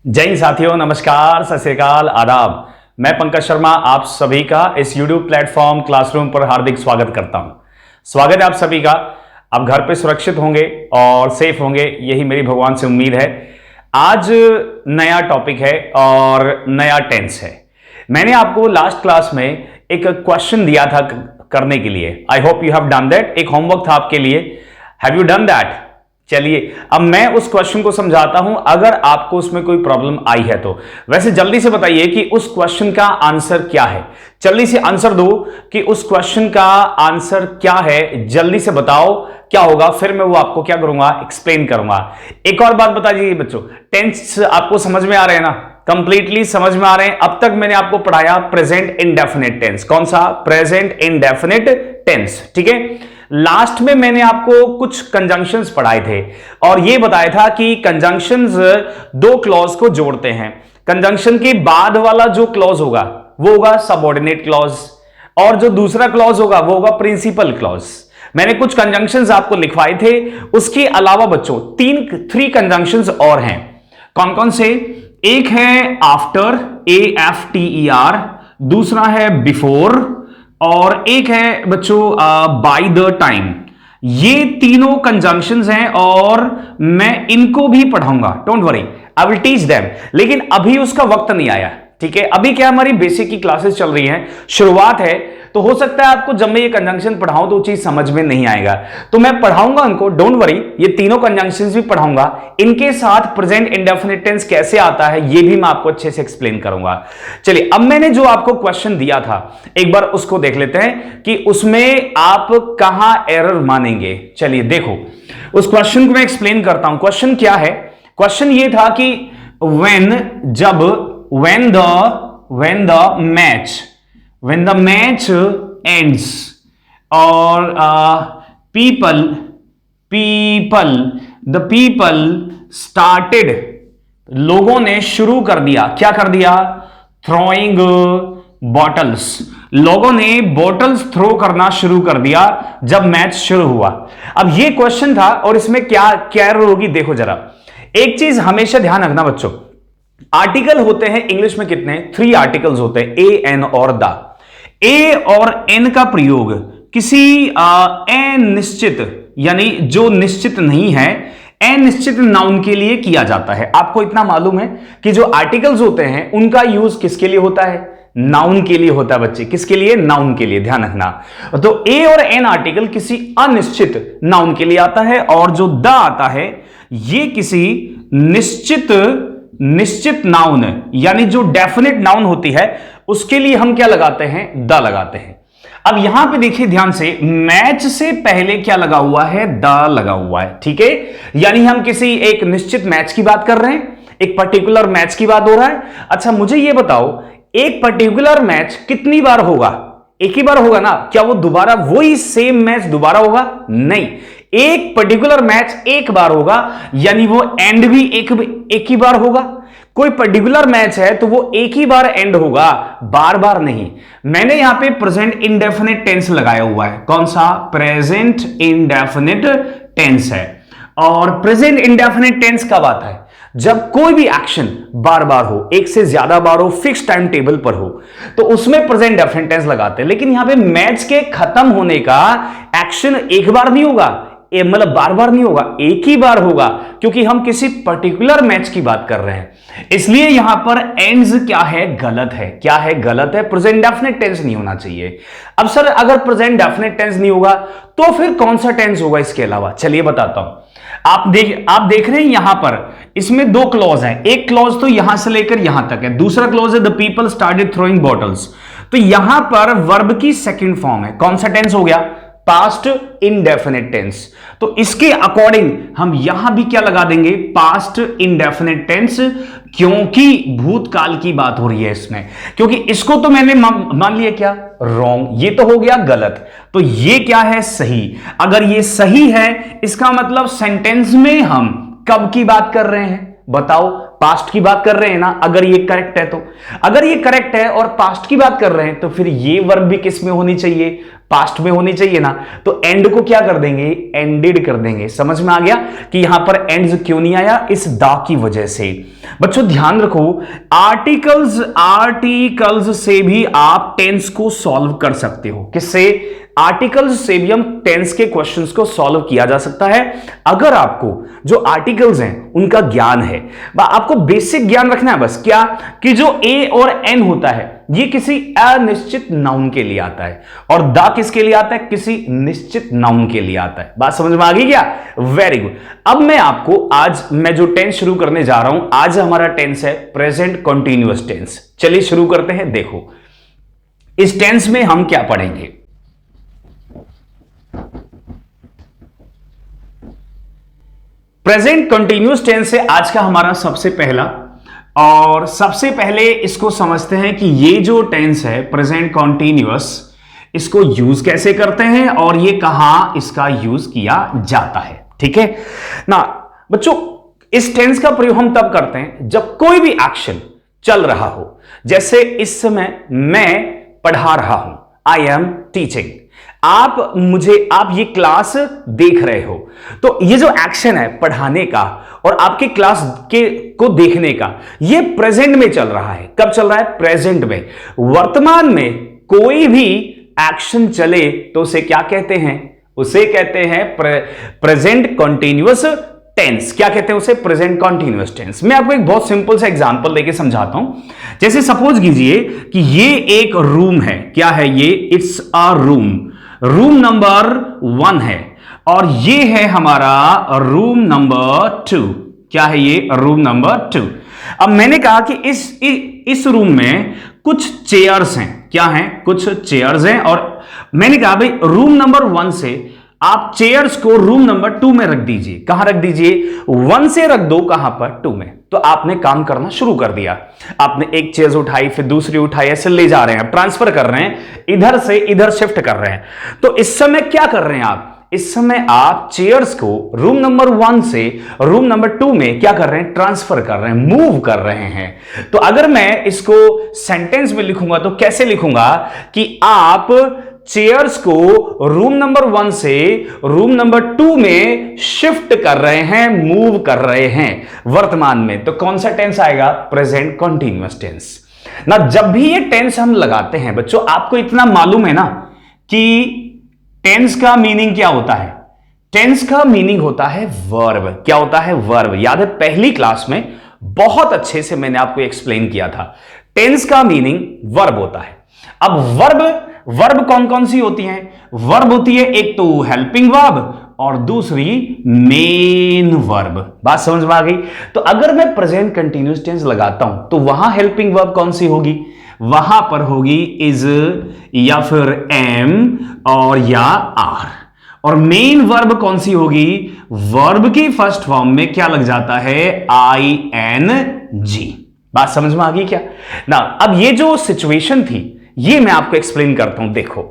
जय हिंद साथियों, नमस्कार, सत श्री अकाल, आदाब। मैं पंकज शर्मा आप सभी का इस YouTube प्लेटफॉर्म क्लासरूम पर हार्दिक स्वागत करता हूं। स्वागत है आप सभी का। आप घर पे सुरक्षित होंगे और सेफ होंगे, यही मेरी भगवान से उम्मीद है। आज नया टॉपिक है और नया टेंस है। मैंने आपको लास्ट क्लास में एक क्वेश्चन दिया था करने के लिए। I hope you have done that. एक होमवर्क था आपके लिए। Have you done that? चलिए अब मैं उस क्वेश्चन को समझाता हूं, अगर आपको उसमें कोई प्रॉब्लम आई है तो। वैसे जल्दी से बताइए कि उस क्वेश्चन का आंसर क्या है। जल्दी से आंसर दो कि उस क्वेश्चन का आंसर क्या है। जल्दी से बताओ क्या होगा, फिर मैं वो आपको क्या करूंगा, एक्सप्लेन करूंगा। एक और बात बता दीजिए बच्चों, टेंस आपको समझ में आ रहे हैं ना? कंप्लीटली समझ में आ रहे हैं? अब तक मैंने आपको पढ़ाया प्रेजेंट इंडेफिनिट टेंस। कौन सा? Present indefinite tense. ठीक है। लास्ट में मैंने आपको कुछ कंजंक्शंस पढ़ाए थे और यह बताया था कि कंजंक्शंस दो क्लॉज को जोड़ते हैं। कंजंक्शन के बाद वाला जो क्लॉज होगा वो होगा सबऑर्डिनेट क्लॉज, और जो दूसरा क्लॉज होगा वो होगा प्रिंसिपल क्लॉज। मैंने कुछ कंजंक्शंस आपको लिखवाए थे। उसके अलावा बच्चों थ्री कंजंक्शंस और हैं। कौन कौन से? एक है आफ्टर, AFTER, दूसरा है बिफोर, और एक है बच्चों बाय द टाइम। ये तीनों कंजंक्शंस हैं और मैं इनको भी पढ़ाऊंगा। Don't worry, I will teach them. लेकिन अभी उसका वक्त नहीं आया। ठीक है, अभी क्या हमारी बेसिक की क्लासेस चल रही हैं, शुरुआत है, तो हो सकता है आपको जब मैं ये कंजंक्शन पढ़ाऊं तो वो चीज समझ में नहीं आएगा। तो मैं पढ़ाऊंगा उनको, डोंट वरी। ये तीनों कंजंक्शंस भी पढ़ाऊंगा, इनके साथ प्रेजेंट इंडेफिनिट टेंस कैसे आता है ये भी मैं आपको अच्छे से एक्सप्लेन करूंगा। चलिए अब मैंने जो आपको क्वेश्चन दिया था एक बार उसको देख लेते हैं कि उसमें आप कहां एरर मानेंगे। चलिए देखो, उस क्वेश्चन को मैं एक्सप्लेन करता हूं। क्वेश्चन क्या है? क्वेश्चन ये था कि when the match ends or the people started, लोगों ने शुरू कर दिया। क्या कर दिया? throwing bottles। लोगों ने बॉटल्स थ्रो करना शुरू कर दिया जब मैच शुरू हुआ। अब ये क्वेश्चन था और इसमें क्या एरर होगी देखो जरा। एक चीज हमेशा ध्यान रखना बच्चों, आर्टिकल होते हैं इंग्लिश में कितने? 3 आर्टिकल्स होते हैं, ए, एन और द। ए और एन का प्रयोग किसी अनिश्चित, यानी जो निश्चित नहीं है, अनिश्चित नाउन के लिए किया जाता है। आपको इतना मालूम है कि जो आर्टिकल्स होते हैं उनका यूज किसके लिए होता है? नाउन के लिए होता है बच्चे। किसके लिए? नाउन के लिए। ध्यान रखना। तो ए और एन आर्टिकल किसी अनिश्चित नाउन के लिए आता है, और जो द आता है ये किसी निश्चित नाउन, यानी जो डेफिनेट नाउन होती है उसके लिए हम क्या लगाते हैं? द लगाते हैं। अब यहां पे देखिए ध्यान से, मैच से पहले क्या लगा हुआ है? द लगा हुआ है। ठीक है, यानी हम किसी एक निश्चित मैच की बात कर रहे हैं, एक पर्टिकुलर मैच की बात हो रहा है। अच्छा मुझे यह बताओ, एक पर्टिकुलर मैच कितनी बार होगा? एक ही बार होगा ना? क्या वो दोबारा वही सेम मैच दोबारा होगा? नहीं, एक पर्टिकुलर मैच एक बार होगा, यानी वो एंड भी एक ही बार होगा। कोई पर्टिकुलर मैच है तो वो एक ही बार एंड होगा, बार बार नहीं। मैंने यहां पे प्रेजेंट इंडेफिनिट टेंस लगाया हुआ है। कौन सा? प्रेजेंट इंडेफिनिट टेंस है। और प्रेजेंट इंडेफिनिट टेंस कब आता है? जब कोई भी एक्शन बार बार हो, एक से ज्यादा बार हो, फिक्स टाइम टेबल पर हो, तो उसमें प्रेजेंट इंडेफिनिट टेंस लगाते हैं। लेकिन यहां पे मैच के खत्म होने का एक्शन एक बार नहीं होगा, मतलब बार बार नहीं होगा, एक ही बार होगा, क्योंकि हम किसी पर्टिकुलर मैच की बात कर रहे हैं। इसलिए यहां पर एंड्स क्या है? गलत है। क्या है? गलत है। प्रेजेंट इंडेफिनिट टेंस नहीं होना चाहिए। अब सर अगर प्रेजेंट इंडेफिनिट टेंस नहीं होगा तो फिर कौन सा टेंस होगा इसके अलावा? चलिए बताता हूं। आप देख रहे हैं यहां पर इसमें 2 क्लॉज हैं। एक क्लॉज तो यहां से लेकर यहां तक है, दूसरा क्लॉज है the people started throwing bottles. तो यहां पर वर्ब की सेकंड फॉर्म है। कौन सा टेंस हो गया? Past indefinite tense. तो इसके अकॉर्डिंग हम यहां भी क्या लगा देंगे? पास्ट इंडेफिनिट टेंस, क्योंकि भूतकाल की बात हो रही है इसमें। क्योंकि इसको तो मैंने मान लिया क्या? रॉन्ग। ये तो हो गया गलत। तो ये क्या है? सही। अगर ये सही है इसका मतलब सेंटेंस में हम कब की बात कर रहे हैं? बताओ, पास्ट की बात कर रहे हैं ना? अगर ये करेक्ट है तो, अगर ये करेक्ट है और पास्ट की बात कर रहे हैं तो फिर ये वर्ब भी किस में होनी चाहिए? पास्ट में होनी चाहिए ना, तो एंड को क्या कर देंगे, एंडेड कर देंगे। समझ में आ गया कि यहां पर एंड्स क्यों नहीं आया, इस दा की वजह से। बच्चों ध्यान रखो, आर्टिकल्स से भी आप टेंस को सॉल्व कर सकते हो। किससे, आर्टिकल्स से भी हम टेंस के क्वेश्चंस को सॉल्व किया जा सकता है, अगर आपको जो आर्टिकल्स हैं उनका ज्ञान है। आपको बेसिक ज्ञान रखना है बस, क्या कि जो ए और एन होता है ये किसी अनिश्चित नाउन के लिए आता है, और दा किसके लिए आता है, किसी निश्चित नाउन के लिए आता है। बात समझ में आ गई क्या, वेरी गुड। अब मैं आपको आज मैं जो टेंस शुरू करने जा रहा हूं, आज हमारा टेंस है प्रेजेंट कंटीन्यूअस टेंस। चलिए शुरू करते हैं। देखो इस टेंस में हम क्या पढ़ेंगे, प्रेजेंट कंटीन्यूअस टेंस है आज का हमारा सबसे पहला, और सबसे पहले इसको समझते हैं कि ये जो टेंस है प्रेजेंट कंटीन्यूअस, इसको यूज कैसे करते हैं और ये कहां इसका यूज किया जाता है। ठीक है ना बच्चों, इस टेंस का प्रयोग हम तब करते हैं जब कोई भी एक्शन चल रहा हो। जैसे इस समय मैं पढ़ा रहा हूं, आई एम टीचिंग, आप ये क्लास देख रहे हो, तो ये जो एक्शन है पढ़ाने का और आपके क्लास को देखने का, ये प्रेजेंट में चल रहा है। कब चल रहा है, प्रेजेंट में। वर्तमान में कोई भी एक्शन चले तो उसे क्या कहते हैं, उसे कहते हैं प्रेजेंट कंटीन्यूअस टेंस। क्या कहते हैं उसे, प्रेजेंट कंटीन्यूअस टेंस। मैं आपको एक बहुत सिंपल सा एग्जांपल देके समझाता हूं। जैसे सपोज कीजिए कि ये एक रूम है, क्या है ये, it's a room, room number 1 है, और ये है हमारा रूम नंबर 2। क्या है ये, रूम नंबर 2। अब मैंने कहा कि इस रूम में कुछ चेयर्स हैं, क्या हैं, कुछ चेयर्स हैं, और मैंने कहा भाई रूम नंबर 1 से आप चेयर्स को रूम नंबर 2 में रख दीजिए। कहां रख दीजिए, 1 से रख दो, कहां पर, 2 में। तो आपने काम करना शुरू कर दिया, आपने एक चेयर उठाई, फिर दूसरी उठाई, ऐसे ले जा रहे हैं, ट्रांसफर कर रहे हैं, इधर से इधर शिफ्ट कर रहे हैं। तो इस समय क्या कर रहे हैं आप, इस समय आप चेयर्स को रूम नंबर 1 से रूम नंबर 2 में क्या कर रहे हैं, ट्रांसफर कर रहे हैं, मूव कर रहे हैं। तो अगर मैं इसको सेंटेंस में लिखूंगा तो कैसे लिखूंगा कि आप चेयर्स को रूम नंबर 1 से रूम नंबर 2 में शिफ्ट कर रहे हैं, मूव कर रहे हैं वर्तमान में। तो कौन सा टेंस आएगा, प्रेजेंट कंटीन्यूअस टेंस ना। जब भी ये टेंस हम लगाते हैं बच्चों, आपको इतना मालूम है ना कि टेंस का मीनिंग क्या होता है, टेंस का मीनिंग होता है वर्ब। क्या होता है, वर्ब। याद है पहली क्लास में बहुत अच्छे से मैंने आपको एक्सप्लेन किया था, टेंस का मीनिंग वर्ब होता है। अब वर्ब कौन कौन सी होती हैं, वर्ब होती है एक तो हेल्पिंग वर्ब और दूसरी मेन वर्ब। बात समझ में आ गई। तो अगर मैं प्रेजेंट कंटीन्यूअस टेंस लगाता हूं तो वहां हेल्पिंग वर्ब कौन सी होगी, वहां पर होगी इज या फिर एम और या आर। और मेन वर्ब कौन सी होगी, वर्ब की फर्स्ट फॉर्म में क्या लग जाता है, आई एन जी। बात समझ में आ गई क्या ना। अब ये जो सिचुएशन थी ये मैं आपको एक्सप्लेन करता हूं। देखो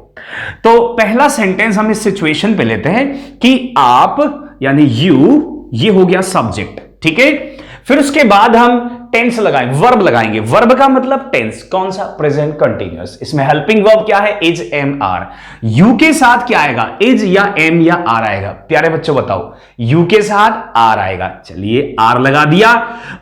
तो पहला सेंटेंस हम इस सिचुएशन पे लेते हैं कि आप यानी यू, ये हो गया सब्जेक्ट, ठीक है। फिर उसके बाद हम टेंस लगाएंगे, वर्ब लगाएंगे। वर्ब का मतलब टेंस, कौन सा, प्रेजेंट कंटीन्यूअस। इसमें हेल्पिंग वर्ब क्या है, इज, एम, आर। यू के साथ क्या आएगा, इज या एम या आर आएगा। प्यारे बच्चों बताओ, यू के साथ आर आएगा। चलिए आर लगा दिया,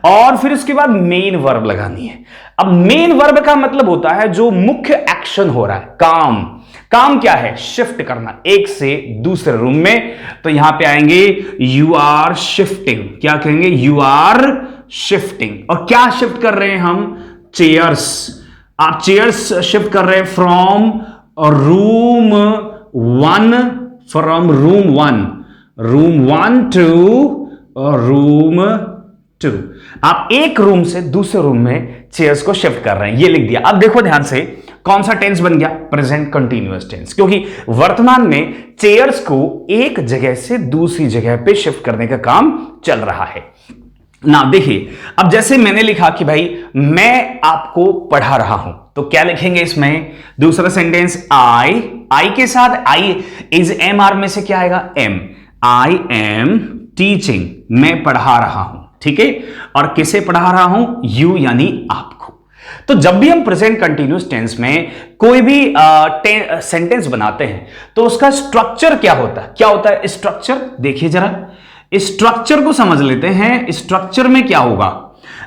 और फिर उसके बाद मेन वर्ब लगानी है। अब मेन वर्ब का मतलब होता है जो मुख्य एक्शन हो रहा है, काम। काम क्या है, शिफ्ट करना एक से दूसरे रूम में। तो यहां पे आएंगे यू आर शिफ्टिंग। क्या कहेंगे, यू आर शिफ्टिंग। और क्या शिफ्ट कर रहे हैं हम, चेयर्स। आप चेयर्स शिफ्ट कर रहे हैं फ्रॉम रूम 1 टू रूम 2। आप एक रूम से दूसरे रूम में चेयर्स को शिफ्ट कर रहे हैं, ये लिख दिया। अब देखो ध्यान से, कौन सा टेंस बन गया, प्रेजेंट कंटीन्यूअस टेंस, क्योंकि वर्तमान में चेयर्स को एक जगह से दूसरी जगह पे शिफ्ट करने का काम चल रहा है ना। देखिए अब जैसे मैंने लिखा कि भाई मैं आपको पढ़ा रहा हूं, तो क्या लिखेंगे इसमें, दूसरा सेंटेंस आई के साथ आई इज एम आर में से क्या आएगा, एम। आई एम टीचिंग, मैं पढ़ा रहा हूं, ठीक है। और किसे पढ़ा रहा हूं, यू यानी आपको। तो जब भी हम प्रेजेंट कंटीन्यूअस टेंस में कोई भी सेंटेंस बनाते हैं तो उसका स्ट्रक्चर क्या होता है? क्या होता है स्ट्रक्चर? देखिए जरा, स्ट्रक्चर को समझ लेते हैं। स्ट्रक्चर में क्या होगा?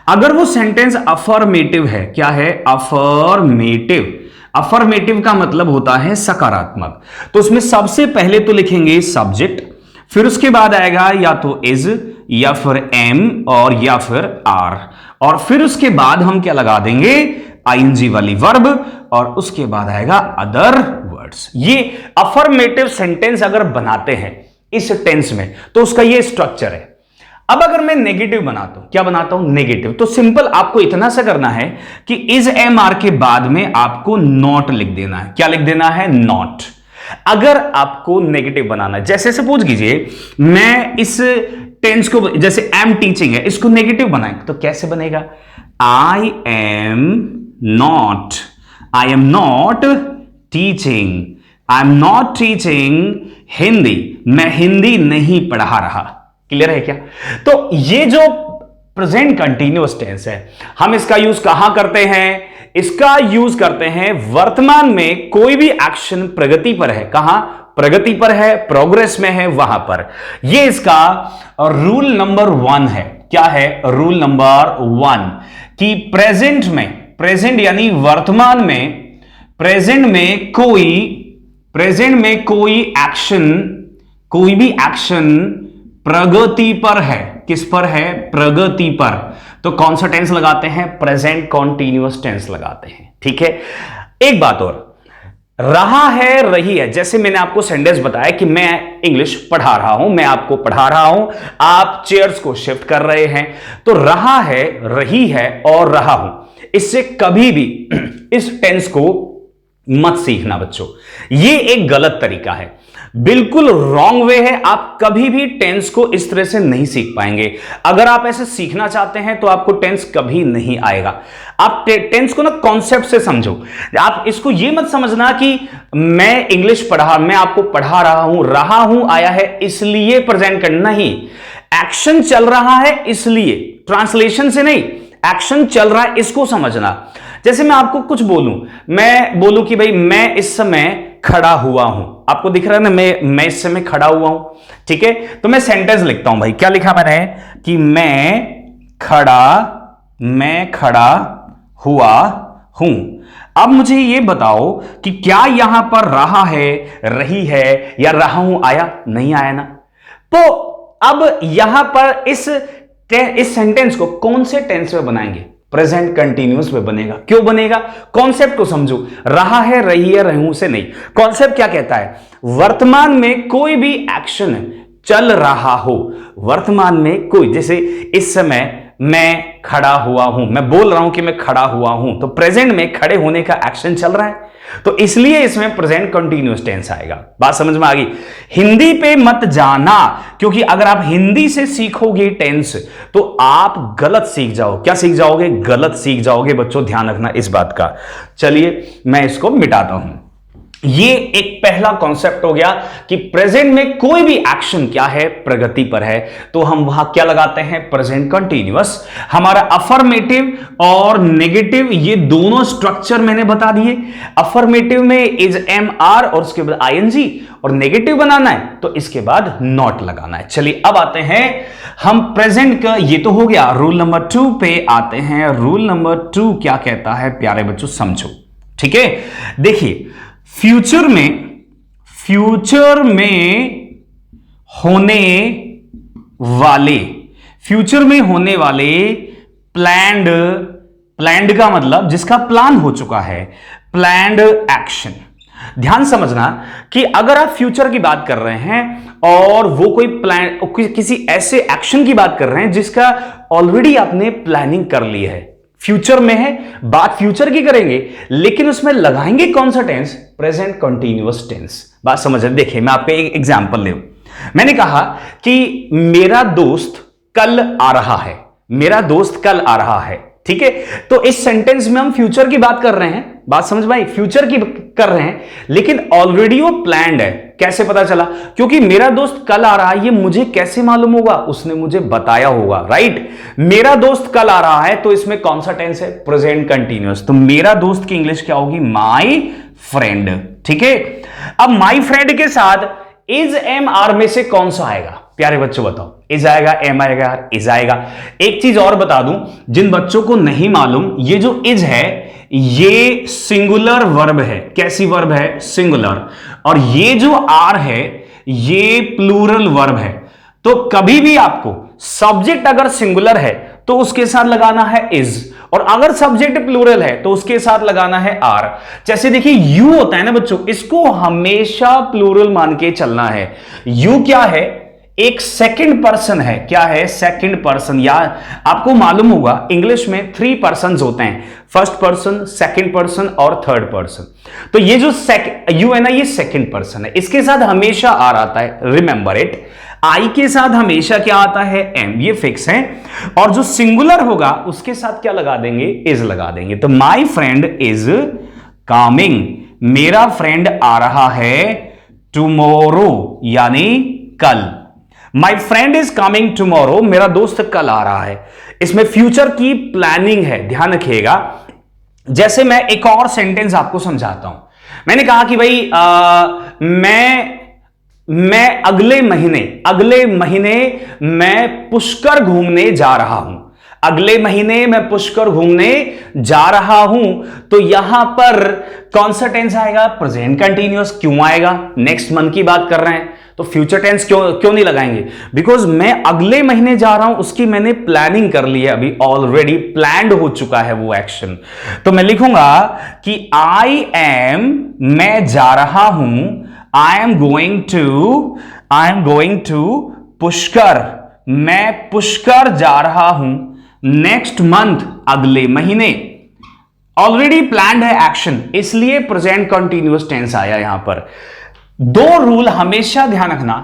अगर वो सेंटेंस अफर्मेटिव है, क्या है? अफर्मेटिव। अफर्मेटिव का मतलब होता है सकारात्मक। तो उसमें सबसे पहले तो लिखेंगे सब्जेक्ट, फिर उसके बाद आएगा या तो इज या फिर एम और या फिर आर, और फिर उसके बाद हम क्या लगा देंगे? आईएनजी वाली वर्ब, और उसके बाद आएगा अदर वर्ड्स। ये अफर्मेटिव सेंटेंस अगर बनाते हैं इस टेंस में तो उसका ये स्ट्रक्चर है। अब अगर मैं नेगेटिव बनाता हूं, क्या बनाता हूं? नेगेटिव। तो सिंपल आपको इतना सा करना है कि इज एम आर के बाद में आपको नॉट लिख देना है। क्या लिख देना है? नॉट। अगर आपको नेगेटिव बनाना है, जैसे सपोज कीजिए मैं इस टेंस को, जैसे एम टीचिंग है, इसको नेगेटिव बनाएंगे तो कैसे बनेगा? I am not teaching, I am not teaching Hindi, मैं हिंदी नहीं पढ़ा रहा। क्लियर है क्या? तो ये जो प्रेजेंट कंटीन्यूअस टेंस है, हम इसका यूज कहां करते हैं? इसका यूज करते हैं वर्तमान में कोई भी एक्शन प्रगति पर है। कहां? प्रगति पर है, प्रोग्रेस में है, वहां पर। ये इसका रूल नंबर 1 है। क्या है? रूल नंबर 1 कि प्रेजेंट में, प्रेजेंट यानी वर्तमान में, प्रेजेंट में कोई एक्शन, कोई भी एक्शन प्रगति पर है। किस पर है? प्रगति पर। तो कौन सा टेंस लगाते हैं? प्रेजेंट कॉन्टिन्यूअस टेंस लगाते हैं। ठीक है। एक बात और, रहा है, रही है। जैसे मैंने आपको सेंटेंस बताया कि मैं इंग्लिश पढ़ा रहा हूं, मैं आपको पढ़ा रहा हूं, आप चेयर्स को शिफ्ट कर रहे हैं, तो रहा है, रही है और रहा हूं, इससे कभी भी इस टेंस को मत सीखना बच्चों। ये एक गलत तरीका है, बिल्कुल रॉन्ग वे है। आप कभी भी टेंस को इस तरह से नहीं सीख पाएंगे। अगर आप ऐसे सीखना चाहते हैं तो आपको टेंस कभी नहीं आएगा। आप टेंस को ना कॉन्सेप्ट से समझो। आप इसको ये मत समझना कि मैं इंग्लिश मैं आपको पढ़ा रहा हूं आया है इसलिए प्रेजेंट करना ही, एक्शन चल रहा है इसलिए, ट्रांसलेशन से नहीं, एक्शन चल रहा है इसको समझना। जैसे मैं आपको कुछ बोलूं, मैं बोलूं कि भाई मैं इस समय खड़ा हुआ हूं, आपको दिख रहा है ना, मैं इस समय खड़ा हुआ हूं। ठीक है, तो मैं सेंटेंस लिखता हूं भाई। क्या लिखा मैंने कि मैं खड़ा हुआ हूं। अब मुझे ये बताओ कि क्या यहां पर रहा है, रही है या रहा हूं आया? नहीं आया ना। तो अब यहां पर इस सेंटेंस को कौन से टेंस में बनाएंगे? प्रेजेंट कंटीन्यूअस में बनेगा। क्यों बनेगा? कॉन्सेप्ट को समझो। रहा है, रही है, रहूं से नहीं। कॉन्सेप्ट क्या कहता है? वर्तमान में कोई भी एक्शन चल रहा हो, वर्तमान में कोई, जैसे इस समय मैं खड़ा हुआ हूं, मैं बोल रहा हूं कि मैं खड़ा हुआ हूं, तो प्रेजेंट में खड़े होने का एक्शन चल रहा है, तो इसलिए इसमें प्रेजेंट कंटीन्यूअस टेंस आएगा। बात समझ में आ गई? हिंदी पे मत जाना, क्योंकि अगर आप हिंदी से सीखोगे टेंस तो आप गलत सीख जाओ। क्या सीख जाओगे? गलत सीख जाओगे बच्चों, ध्यान रखना इस बात का। चलिए मैं इसको मिटाता हूं। ये एक पहला कॉन्सेप्ट हो गया कि प्रेजेंट में कोई भी एक्शन क्या है? प्रगति पर है, तो हम वहां क्या लगाते हैं? Present continuous. हमारा अफर्मेटिव और नेगेटिव ये दोनों स्ट्रक्चर मैंने बता दिए। अफर्मेटिव में इज एम आर और उसके बाद आईएनजी, और नेगेटिव बनाना है तो इसके बाद नॉट लगाना है। चलिए अब आते हैं हम प्रेजेंट का, ये तो हो गया। रूल नंबर 2 पे आते हैं। रूल नंबर 2 क्या कहता है प्यारे बच्चों? समझो। ठीक है, देखिए फ्यूचर में होने वाले प्लैंड का मतलब जिसका प्लान हो चुका है, प्लैंड एक्शन। ध्यान समझना कि अगर आप फ्यूचर की बात कर रहे हैं और वो कोई प्लान, किसी ऐसे एक्शन की बात कर रहे हैं जिसका ऑलरेडी आपने प्लानिंग कर ली है, फ्यूचर में है, बात फ्यूचर की करेंगे, लेकिन उसमें लगाएंगे कौन सा टेंस? Present continuous tense. बात समझ रहे? देखिए मैं आपको एक एग्जांपल ले, मैंने कहा कि मेरा दोस्त कल आ रहा है, मेरा दोस्त कल आ रहा है। ठीक है। तो इस सेंटेंस में हम फ्यूचर की बात कर रहे हैं, बात समझ में आई, फ्यूचर की कर रहे हैं, लेकिन ऑलरेडी वो प्लान्ड है। कैसे पता चला? क्योंकि मेरा दोस्त कल आ रहा है, ये मुझे कैसे मालूम होगा? उसने मुझे बताया होगा, राइट। मेरा दोस्त कल आ रहा है, तो इसमें कौन सा टेंस है? Present continuous. तो मेरा दोस्त की इंग्लिश क्या होगी? माई फ्रेंड, ठीक है। अब माई फ्रेंड के साथ इज एम आर में से कौन सा आएगा? प्यारे बच्चों बताओ, इज आएगा, एम आएगा, इज आएगा। एक चीज और बता दूं, जिन बच्चों को नहीं मालूम, ये जो इज है ये सिंगुलर वर्ब है। कैसी वर्ब है? सिंगुलर। और ये जो आर है ये प्लूरल वर्ब है। तो कभी भी आपको सब्जेक्ट अगर सिंगुलर है तो उसके साथ लगाना है इज, और अगर सब्जेक्ट प्लूरल है तो उसके साथ लगाना है आर। जैसे देखिए यू होता है ना बच्चों, इसको हमेशा प्लूरल मान के चलना है। यू क्या है? एक सेकंड पर्सन है। क्या है? Second person. या आपको मालूम होगा इंग्लिश में 3 पर्सन्स होते हैं, फर्स्ट पर्सन, सेकंड पर्सन और थर्ड पर्सन। तो ये जो यू है ना, ये सेकंड पर्सन है, इसके साथ हमेशा आर आता है, रिमेंबर इट। आई के साथ हमेशा क्या आता है? एम, ये फिक्स है। और जो सिंगुलर होगा उसके साथ क्या लगा देंगे? इज लगा देंगे। तो माई फ्रेंड इज कमिंग, मेरा फ्रेंड आ रहा है टुमारो, यानी कल। My friend is coming tomorrow, मेरा दोस्त कल आ रहा है। इसमें फ्यूचर की प्लानिंग है, ध्यान रखिएगा। जैसे मैं एक और सेंटेंस आपको समझाता हूं। मैंने कहा कि भाई मैं अगले महीने मैं पुष्कर घूमने जा रहा हूं। अगले महीने मैं पुष्कर घूमने जा रहा हूं, तो यहां पर कौन सा टेंस आएगा? Present continuous. क्यों आएगा? नेक्स्ट मंथ की बात कर रहे हैं, तो फ्यूचर टेंस क्यों नहीं लगाएंगे? बिकॉज मैं अगले महीने जा रहा हूं, उसकी मैंने प्लानिंग कर ली है, अभी ऑलरेडी प्लान्ड हो चुका है वो एक्शन। तो मैं लिखूंगा कि मैं जा रहा हूं, I am going to Pushkar, मैं पुष्कर जा रहा हूं नेक्स्ट मंथ, अगले महीने। ऑलरेडी प्लान्ड है एक्शन, इसलिए प्रेजेंट कंटीन्यूअस टेंस आया यहां पर। 2 रूल हमेशा ध्यान रखना,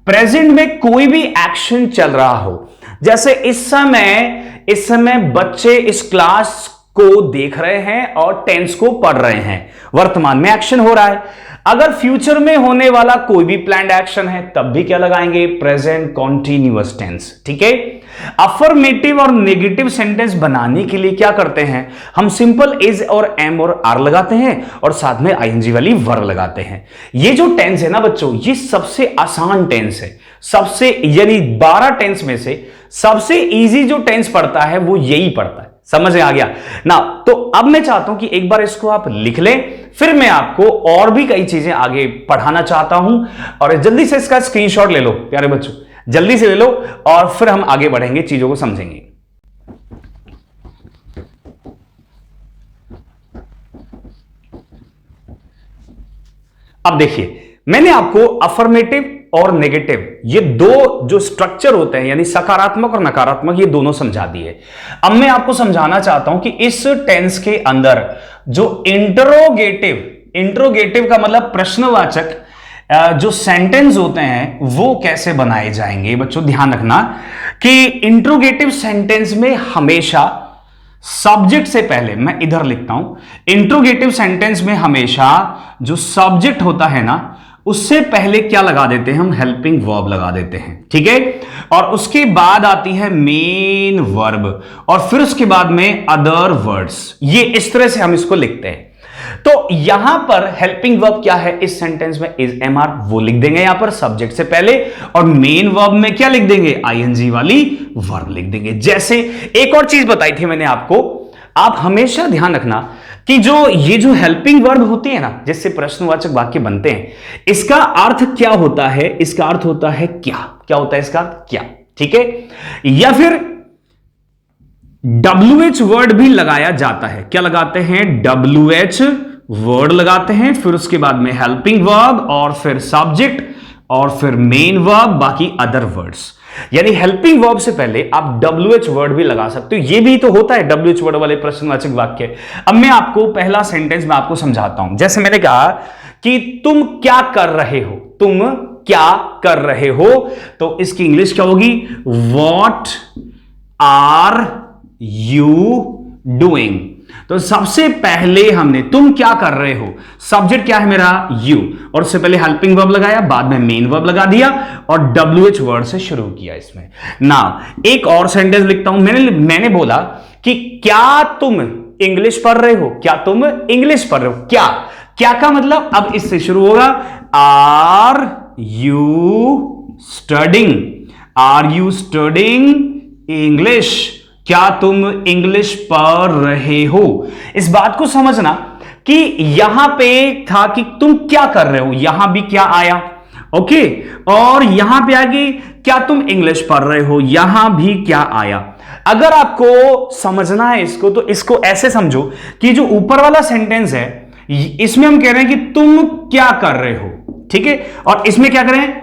प्रेजेंट में कोई भी एक्शन चल रहा हो, जैसे इस समय बच्चे इस क्लास को देख रहे हैं और टेंस को पढ़ रहे हैं, वर्तमान में एक्शन हो रहा है। अगर फ्यूचर में होने वाला कोई भी प्लान्ड एक्शन है तब भी क्या लगाएंगे? प्रेजेंट कॉन्टिन्यूअस टेंस, ठीक है। अफर्मेटिव और नेगेटिव सेंटेंस बनाने के लिए क्या करते हैं? हम सिंपल इज और एम और आर लगाते हैं और साथ में आईएनजी वाली वर्ब लगाते हैं। ये जो टेंस है ना बच्चों, ये सबसे आसान टेंस है, सबसे, यानी 12 टेंस में से सबसे इजी जो टेंस पड़ता है वो यही पड़ता है। समझ में आ गया ना? तो अब मैं चाहता हूं कि एक बार इसको आप लिख लें, फिर मैं आपको और भी कई चीजें आगे पढ़ाना चाहता हूं, और जल्दी से इसका स्क्रीनशॉट ले लो प्यारे बच्चों, जल्दी से ले लो, और फिर हम आगे बढ़ेंगे, चीजों को समझेंगे। अब देखिए, मैंने आपको अफर्मेटिव और नेगेटिव, ये 2 जो स्ट्रक्चर होते हैं, यानी सकारात्मक और नकारात्मक, ये दोनों समझा दिए। अब मैं आपको समझाना चाहता हूं कि इस टेंस के अंदर जो इंट्रोगेटिव का मतलब प्रश्नवाचक जो सेंटेंस होते हैं वो कैसे बनाए जाएंगे। बच्चों ध्यान रखना कि इंट्रोगेटिव सेंटेंस में हमेशा सब्जेक्ट से पहले, मैं इधर लिखता हूं, इंट्रोगेटिव सेंटेंस में हमेशा जो सब्जेक्ट होता है ना, उससे पहले क्या लगा देते हैं? हम हेल्पिंग वर्ब लगा देते हैं, ठीक है। और उसके बाद आती है मेन वर्ब, और फिर उसके बाद में अदर वर्ड्स। ये इस तरह से हम इसको लिखते हैं। तो यहां पर हेल्पिंग वर्ब क्या है इस सेंटेंस में? इज एम आर, वो लिख देंगे यहां पर सब्जेक्ट से पहले, और मेन वर्ब में क्या लिख देंगे? आईएनजी वाली वर्ब लिख देंगे। जैसे एक और चीज बताई थी मैंने आपको, आप हमेशा ध्यान रखना कि ये जो हेल्पिंग वर्ब होती है ना, जिससे प्रश्नवाचक वाक्य बनते हैं, इसका अर्थ क्या होता है? इसका अर्थ होता है क्या होता है इसका? क्या, ठीक है। या फिर WH वर्ड भी लगाया जाता है। क्या लगाते हैं? WH वर्ड लगाते हैं, फिर उसके बाद में हेल्पिंग वर्ब, और फिर सब्जेक्ट, और फिर मेन वर्ब, बाकी अदर वर्ड्स। यानी हेल्पिंग वर्ब से पहले आप WH वर्ड भी लगा सकते हो। ये भी तो होता है WH वर्ड वाले प्रश्नवाचक वाक्य। अब मैं आपको पहला सेंटेंस में आपको समझाता हूं। जैसे मैंने कहा कि तुम क्या कर रहे हो, तुम क्या कर रहे हो, तो इसकी इंग्लिश क्या होगी? What are you doing. तो सबसे पहले हमने तुम क्या कर रहे हो, सब्जेक्ट क्या है मेरा यू, और उससे पहले हेल्पिंग वर्ब लगाया, बाद में मेन वर्ब लगा दिया और WH वर्ड से शुरू किया इसमें। ना एक और सेंटेंस लिखता हूं, मैंने बोला कि क्या तुम इंग्लिश पढ़ रहे हो, क्या तुम इंग्लिश पढ़ रहे हो, क्या क्या का मतलब अब इससे शुरू होगा, are you studying, are you studying English, क्या तुम इंग्लिश पढ़ रहे हो। इस बात को समझना कि यहां पे था कि तुम क्या कर रहे हो, यहां भी क्या आया, ओके, और यहां पे आगे क्या तुम इंग्लिश पढ़ रहे हो, यहां भी क्या आया। अगर आपको समझना है इसको तो इसको ऐसे समझो कि जो ऊपर वाला सेंटेंस है इसमें हम कह रहे हैं कि तुम क्या कर रहे हो, ठीक है, और इसमें क्या करें,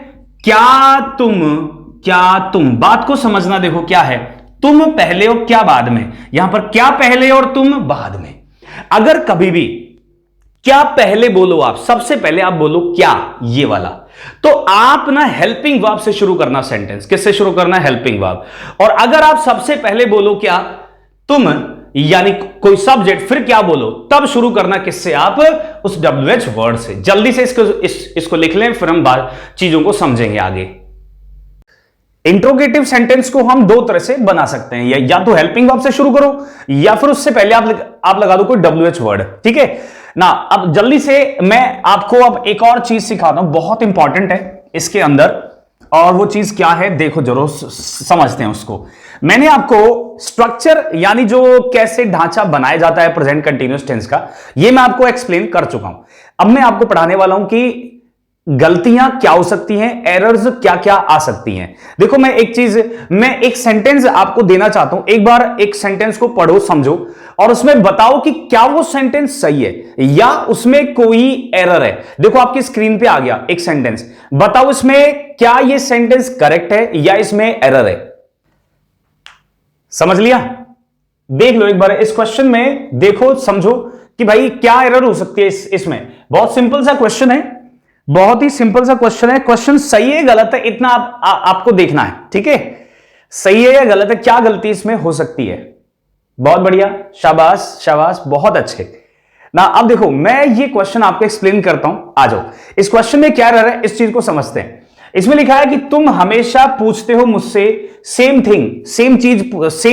क्या तुम बात को समझना, देखो क्या है, तुम पहले और क्या बाद में, यहां पर क्या पहले और तुम बाद में। अगर कभी भी क्या पहले बोलो, आप सबसे पहले आप बोलो क्या, ये वाला, तो आप ना हेल्पिंग वर्ब से शुरू करना सेंटेंस, किससे शुरू करना, हेल्पिंग वर्ब। और अगर आप सबसे पहले बोलो क्या, तुम, यानी कोई सब्जेक्ट, फिर क्या बोलो, तब शुरू करना किससे, आप उस WH वर्ड से। जल्दी से इसको लिख लें, फिर हम चीजों को समझेंगे आगे। इंट्रोगेटिव सेंटेंस को हम दो तरह से बना सकते हैं, या तो हेल्पिंग वर्ब से शुरू करो या फिर उससे पहले आप लगा दो कोई WH वर्ड, ठीक है ना। अब जल्दी से मैं आपको अब एक और चीज सिखाता हूं, बहुत इंपॉर्टेंट है इसके अंदर, और वो चीज क्या है देखो जरूर समझते हैं उसको। मैंने आपको स्ट्रक्चर यानी जो कैसे ढांचा बनाया जाता है प्रेजेंट कंटीन्यूअस टेंस का, ये मैं आपको एक्सप्लेन कर चुका हूं। अब मैं आपको पढ़ाने वाला हूं कि गलतियां क्या हो सकती हैं, एरर्स क्या क्या आ सकती हैं। देखो मैं एक सेंटेंस आपको देना चाहता हूं, एक बार एक सेंटेंस को पढ़ो, समझो, और उसमें बताओ कि क्या वो सेंटेंस सही है या उसमें कोई एरर है। देखो आपकी स्क्रीन पे आ गया एक सेंटेंस, बताओ इसमें क्या ये सेंटेंस करेक्ट है या इसमें एरर है। समझ लिया, देख लो एक बार इस क्वेश्चन में, देखो समझो कि भाई क्या एरर हो सकती है इसमें। बहुत सिंपल सा क्वेश्चन है, बहुत ही सिंपल सा क्वेश्चन है। क्वेश्चन सही है गलत है इतना आपको देखना है, ठीक है, सही है या गलत है, क्या गलती इसमें हो सकती है। बहुत बढ़िया, शाबाश शाबाश, बहुत अच्छे ना। अब देखो मैं ये क्वेश्चन आपको एक्सप्लेन करता हूं, आ जाओ। इस क्वेश्चन में क्या एरर है इस चीज को समझते हैं। इसमें लिखा है कि तुम हमेशा पूछते हो मुझसे सेम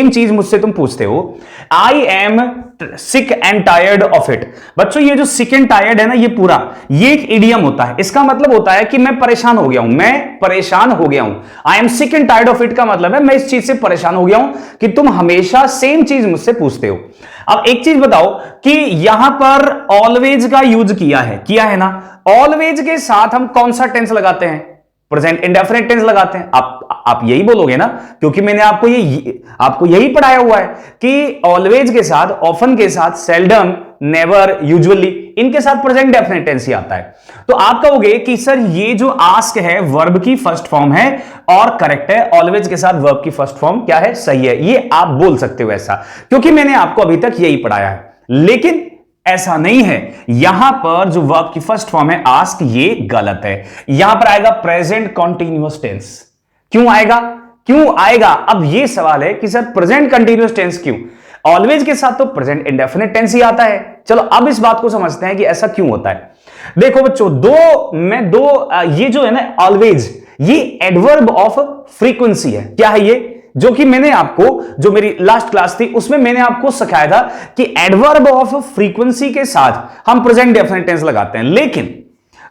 चीज मुझसे तुम पूछते हो। I am sick and tired of it. बच्चों ये जो सिक एंड टायर्ड है ना, ये पूरा ये एक इडियम होता है। इसका मतलब होता है कि मैं परेशान हो गया हूं, I am sick and tired of it का मतलब है मैं इस चीज से परेशान हो गया हूं कि तुम हमेशा सेम चीज मुझसे पूछते हो। अब एक चीज बताओ कि यहां पर ऑलवेज का यूज किया है ना। ऑलवेज के साथ हम कौन सा टेंस लगाते हैं, प्रेजेंट इंडेफिनिट टेंस लगाते हैं। आप यही बोलोगे ना, क्योंकि मैंने आपको यही पढ़ाया हुआ है कि ऑलवेज के साथ, ऑफन के साथ, सेल्डम, नेवर, यूजुअली, इनके साथ प्रेजेंट डेफिनेट टेंस ही आता है। तो आप कहोगे कि सर ये जो आस्क है वर्ब की फर्स्ट फॉर्म है और करेक्ट है, ऑलवेज के साथ वर्ब की फर्स्ट फॉर्म क्या है, सही है। ये आप बोल सकते हो ऐसा, क्योंकि मैंने आपको अभी तक यही पढ़ाया है। लेकिन ऐसा नहीं है, यहां पर जो वर्ब की फर्स्ट फॉर्म है आस्क, ये गलत है। यहां पर आएगा प्रेजेंट कंटीन्यूअस टेंस। क्यों आएगा? अब ये सवाल है कि सर प्रेजेंट कंटीन्यूअस टेंस क्यों? ऑलवेज के साथ तो प्रेजेंट इंडेफिनिट टेंस ही आता है। चलो अब इस बात को समझते हैं कि ऐसा क्यों होता है। देखो बच्चों, ये जो है ना ऑलवेज, ये एडवर्ब ऑफ फ्रीक्वेंसी है। क्या है ये? जो कि मैंने आपको, जो मेरी लास्ट क्लास थी उसमें मैंने आपको सिखाया था कि एडवर्ब ऑफ फ्रीक्वेंसी के साथ हम प्रेजेंट डेफिनेट टेंस लगाते हैं। लेकिन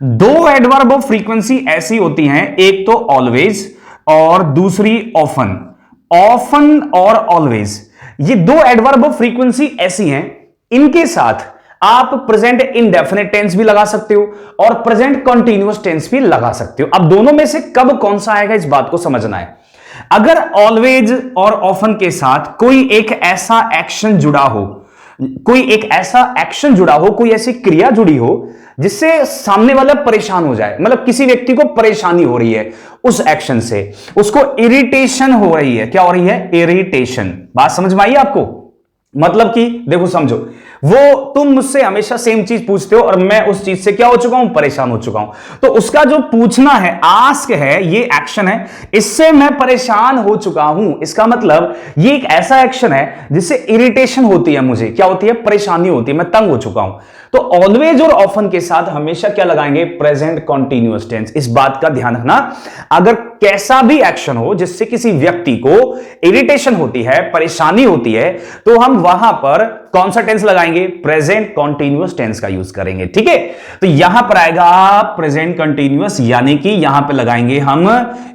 दो एडवर्ब ऑफ फ्रीक्वेंसी ऐसी होती हैं, एक तो ऑलवेज और दूसरी ऑफन और ऑलवेज। ये दो एडवर्ब ऑफ फ्रीक्वेंसी ऐसी हैं, इनके साथ आप प्रेजेंट इंडेफिनिट टेंस भी लगा सकते हो और प्रेजेंट कंटीन्यूअस टेंस भी लगा सकते हो। अब दोनों में से कब कौन सा आएगा इस बात को समझना है। अगर ऑलवेज और ऑफन के साथ कोई एक ऐसा एक्शन जुड़ा हो, कोई ऐसी क्रिया जुड़ी हो जिससे सामने वाला परेशान हो जाए, मतलब किसी व्यक्ति को परेशानी हो रही है उस एक्शन से, उसको इरिटेशन हो रही है। क्या हो रही है? इरिटेशन। बात समझ में आई आपको? मतलब कि देखो समझो, वो तुम मुझसे हमेशा सेम चीज पूछते हो और मैं उस चीज से क्या हो चुका हूं, परेशान हो चुका हूं। तो उसका जो पूछना है, आस्क है, ये एक्शन है, इससे मैं परेशान हो चुका हूं। इसका मतलब ये एक ऐसा एक्शन है जिससे इरिटेशन होती है, मुझे क्या होती है, परेशानी होती है, मैं तंग हो चुका हूं। तो ऑलवेज और ऑफन के साथ हमेशा क्या लगाएंगे, प्रेजेंट कॉन्टिन्यूअस टेंस। इस बात का ध्यान रखना, अगर कैसा भी एक्शन हो जिससे किसी व्यक्ति को इरिटेशन होती है, परेशानी होती है, तो हम वहां पर कौन सा टेंस लगाएंगे, प्रेजेंट कॉन्टिन्यूअस टेंस का यूज करेंगे। ठीक है, तो यहां पर आएगा प्रेजेंट कॉन्टिन्यूअस, यानी कि यहां पर लगाएंगे हम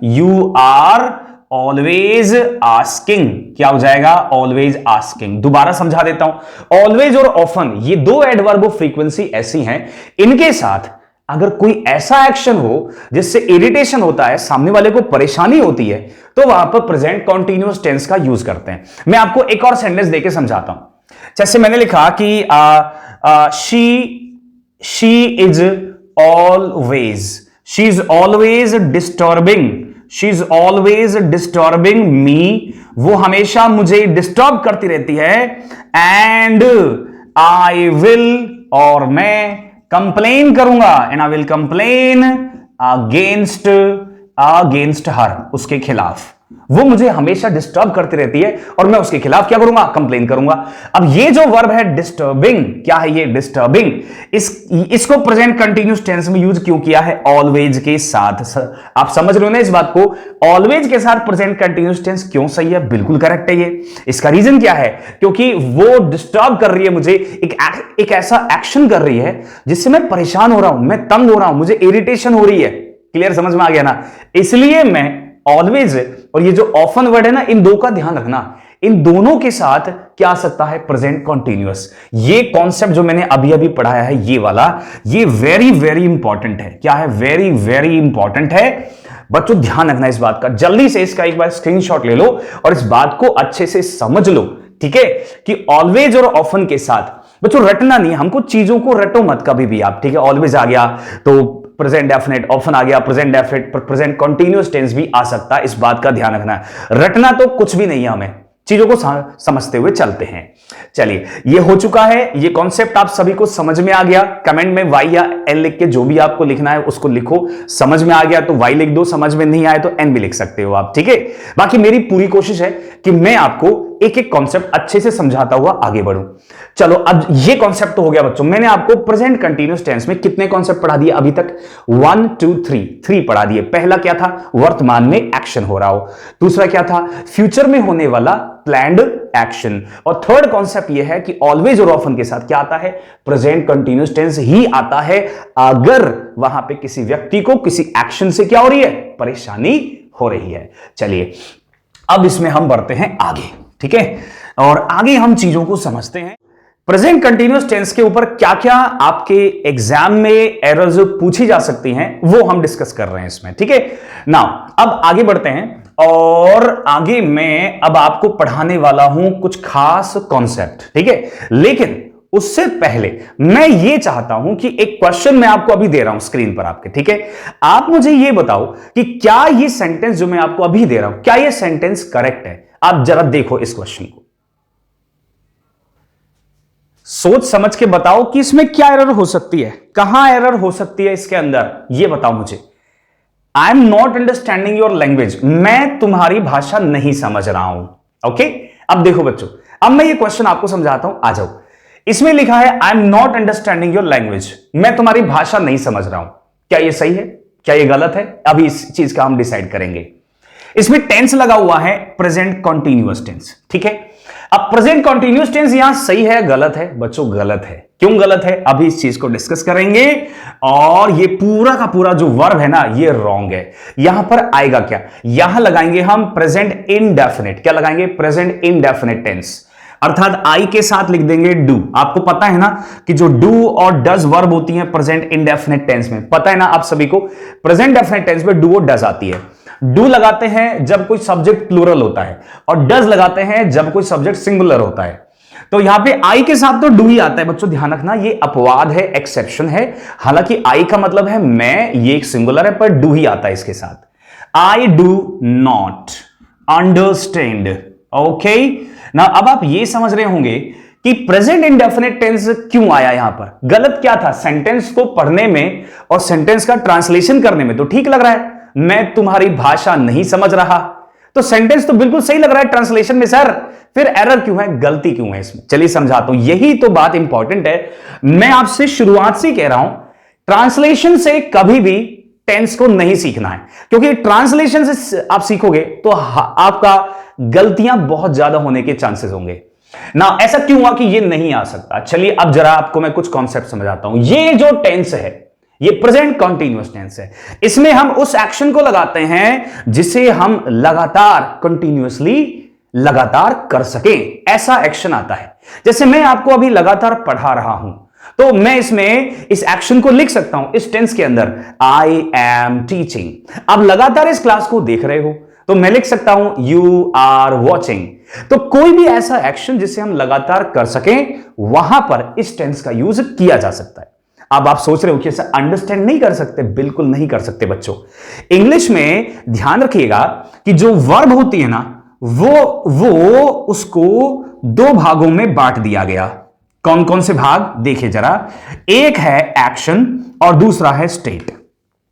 यू आर ऑलवेज आस्किंग। क्या हो जाएगा, ऑलवेज आस्किंग। दोबारा समझा देता हूं, ऑलवेज और ऑफन ये दो एडवर्ब ऑफ फ्रीक्वेंसी ऐसी हैं, इनके साथ अगर कोई ऐसा एक्शन हो जिससे इरिटेशन होता है, सामने वाले को परेशानी होती है, तो वहां पर प्रेजेंट कॉन्टिन्यूअस टेंस का यूज करते हैं। मैं आपको एक और सेंटेंस देके समझाता हूं। जैसे मैंने लिखा कि she is always disturbing, she is always disturbing me, वो हमेशा मुझे डिस्टर्ब करती रहती है। एंड आई विल, और मैं कंप्लेन करूंगा, and I will complain against her, उसके खिलाफ। वो मुझे हमेशा डिस्टर्ब करती रहती है और मैं उसके खिलाफ क्या करूंगा, कंप्लेन करूंगा। अब ये जो वर्ब है डिस्टर्बिंग, क्या है ये, डिस्टर्बिंग, इसको प्रेजेंट कंटिन्यूअस टेंस में यूज क्यों किया है, ऑलवेज के साथ। आप समझ रहे हो ना इस बात को, ऑलवेज के साथ प्रेजेंट कंटिन्यूअस टेंस क्यों सही है, बिल्कुल करेक्ट है ये। इसका रीजन क्या है, क्योंकि वो डिस्टर्ब कर रही है मुझे, एक ऐसा एक्शन कर रही है जिससे मैं परेशान हो रहा हूं, मैं तंग हो रहा हूं, मुझे इरिटेशन हो रही है। क्लियर, समझ में आ गया ना। इसलिए मैं ऑलवेज और ये जो ऑफन वर्ड है ना, इन दो का ध्यान रखना, इन दोनों के साथ क्या आ सकता है, प्रेजेंट कॉन्टिन्यूअस। ये कॉन्सेप्ट जो मैंने अभी अभी पढ़ाया है, ये वाला, ये वेरी वेरी इंपॉर्टेंट है। क्या है, वेरी वेरी इंपॉर्टेंट है। बच्चों ध्यान रखना इस बात का, जल्दी से इसका एक बार स्क्रीनशॉट ले लो और इस बात को अच्छे से समझ लो। ठीक है, कि ऑलवेज और ऑफन के साथ बच्चों रटना नहीं, हमको चीजों को रटो मत कभी भी आप। ठीक है, ऑलवेज आ गया तो प्रेजेंट डेफिनेट, ऑफन आ गया present definite, present continuous tense भी आ सकता है। इस बात का ध्यान रखना है, रटना तो कुछ भी नहीं है, हमें चीजों को समझते हुए चलते हैं। चलिए, ये हो चुका है, ये कॉन्सेप्ट आप सभी को समझ में आ गया। कमेंट में वाई या एन लिख के जो भी आपको लिखना है उसको लिखो। समझ में आ गया तो वाई लिख दो, समझ में नहीं आए तो एन भी लिख सकते हो आप। ठीक है, बाकी मेरी पूरी कोशिश है कि मैं आपको एक एक कॉन्सेप्ट अच्छे से समझाता हुआ आगे बढ़ूं। चलो, अब ये कॉन्सेप्ट तो हो गया बच्चों। मैंने आपको प्रेजेंट कंटीन्यूअस टेंस में कितने कॉन्सेप्ट पढ़ा दिए अभी तक, 1 2 3 पढ़ा दिए। पहला क्या था, वर्तमान में एक्शन हो रहा हो। दूसरा क्या था, फ्यूचर में होने वाला प्लान्ड एक्शन। और थर्ड कॉन्सेप्ट यह है कि ऑलवेज और ऑफन के साथ क्या आता है, प्रेजेंट कंटीन्यूअस टेंस ही आता है, अगर वहां पे किसी व्यक्ति को किसी एक्शन से क्या हो रही है, परेशानी हो रही है। चलिए, अब इसमें हम बढ़ते हैं आगे। ठीक है, और आगे हम चीजों को समझते हैं। प्रेजेंट कंटीन्यूअस टेंस के ऊपर क्या क्या आपके एग्जाम में एरर्स पूछी जा सकती हैं, वो हम डिस्कस कर रहे हैं इसमें। ठीक है, नाउ अब आगे बढ़ते हैं, और आगे मैं अब आपको पढ़ाने वाला हूं कुछ खास कॉन्सेप्ट। ठीक है, लेकिन उससे पहले मैं ये चाहता हूं कि एक क्वेश्चन मैं आपको अभी दे रहा हूं स्क्रीन पर आपके। ठीक है, आप मुझे ये बताओ कि क्या ये सेंटेंस जो मैं आपको अभी दे रहा हूं, क्या ये सेंटेंस करेक्ट है। आप जरा देखो इस क्वेश्चन को, सोच समझ के बताओ कि इसमें क्या एरर हो सकती है, कहां एरर हो सकती है इसके अंदर, ये बताओ मुझे। I am not understanding your language, मैं तुम्हारी भाषा नहीं समझ रहा हूं। ओके, अब देखो बच्चों, अब मैं ये क्वेश्चन आपको समझाता हूं, आ जाओ। इसमें लिखा है I am not understanding your language, मैं तुम्हारी भाषा नहीं समझ रहा हूं। क्या ये सही है, क्या ये गलत है, अभी इस चीज का हम डिसाइड करेंगे। इसमें टेंस लगा हुआ है प्रेजेंट कॉन्टिन्यूअस टेंस। ठीक है, अब प्रेजेंट कॉन्टिन्यूअस टेंस यहां सही है गलत है, बच्चों गलत है। क्यों गलत है, अभी इस चीज को डिस्कस करेंगे। और ये पूरा का पूरा जो वर्ब है ना, ये रॉन्ग है। यहां पर आएगा क्या, यहां लगाएंगे हम प्रेजेंट इनडेफिनिट। क्या लगाएंगे, प्रेजेंट इनडेफिनिट टेंस, अर्थात आई के साथ लिख देंगे डू। आपको पता है ना कि जो डू और डज वर्ब होती है प्रेजेंट इनडेफिनिट टेंस में, पता है ना आप सभी को, प्रेजेंट डेफिनिट टेंस में डू और डज आती है। डू लगाते हैं जब कोई सब्जेक्ट प्लूरल होता है, और डज लगाते हैं जब कोई सब्जेक्ट सिंगुलर होता है। तो यहां पे आई के साथ तो डू ही आता है बच्चों, ध्यान रखना, ये अपवाद है, एक्सेप्शन है। हालांकि आई का मतलब है मैं, ये एक सिंगुलर है, पर डू ही आता है इसके साथ। I do not understand. Okay ना, अब आप ये समझ रहे होंगे कि प्रेजेंट इंडेफिनिट टेंस क्यों आया यहां पर। गलत क्या था, सेंटेंस को पढ़ने में और सेंटेंस का ट्रांसलेशन करने में तो ठीक लग रहा है, मैं तुम्हारी भाषा नहीं समझ रहा, तो सेंटेंस तो बिल्कुल सही लग रहा है ट्रांसलेशन में सर, फिर एरर क्यों है, गलती क्यों है इसमें। चलिए समझाता हूं, यही तो बात इंपॉर्टेंट है। मैं आपसे शुरुआत से कह रहा हूं, ट्रांसलेशन से कभी भी टेंस को नहीं सीखना है, क्योंकि ट्रांसलेशन से आप सीखोगे तो आपका गलतियां बहुत ज्यादा होने के चांसेस होंगे ना। ऐसा क्यों हुआ कि ये नहीं आ सकता, चलिए अब जरा आपको मैं कुछ कॉन्सेप्ट समझाता हूं। ये जो टेंस है ये प्रेजेंट कॉन्टिन्यूअस टेंस है, इसमें हम उस एक्शन को लगाते हैं जिसे हम लगातार कंटिन्यूअसली लगातार कर सकें, ऐसा एक्शन आता है। जैसे मैं आपको अभी लगातार पढ़ा रहा हूं, तो मैं इसमें इस एक्शन को लिख सकता हूं इस टेंस के अंदर, आई एम टीचिंग। अब लगातार इस क्लास को देख रहे हो तो मैं लिख सकता हूं यू आर वॉचिंग। तो कोई भी ऐसा एक्शन जिसे हम लगातार कर सकें वहां पर इस टेंस का यूज किया जा सकता है। अब आप सोच रहे हो कि ऐसा अंडरस्टैंड नहीं कर सकते, बिल्कुल नहीं कर सकते बच्चों। इंग्लिश में ध्यान रखिएगा कि जो वर्ब होती है ना, वो उसको दो भागों में बांट दिया गया। कौन कौन से भाग देखिए जरा, एक है एक्शन और दूसरा है स्टेट।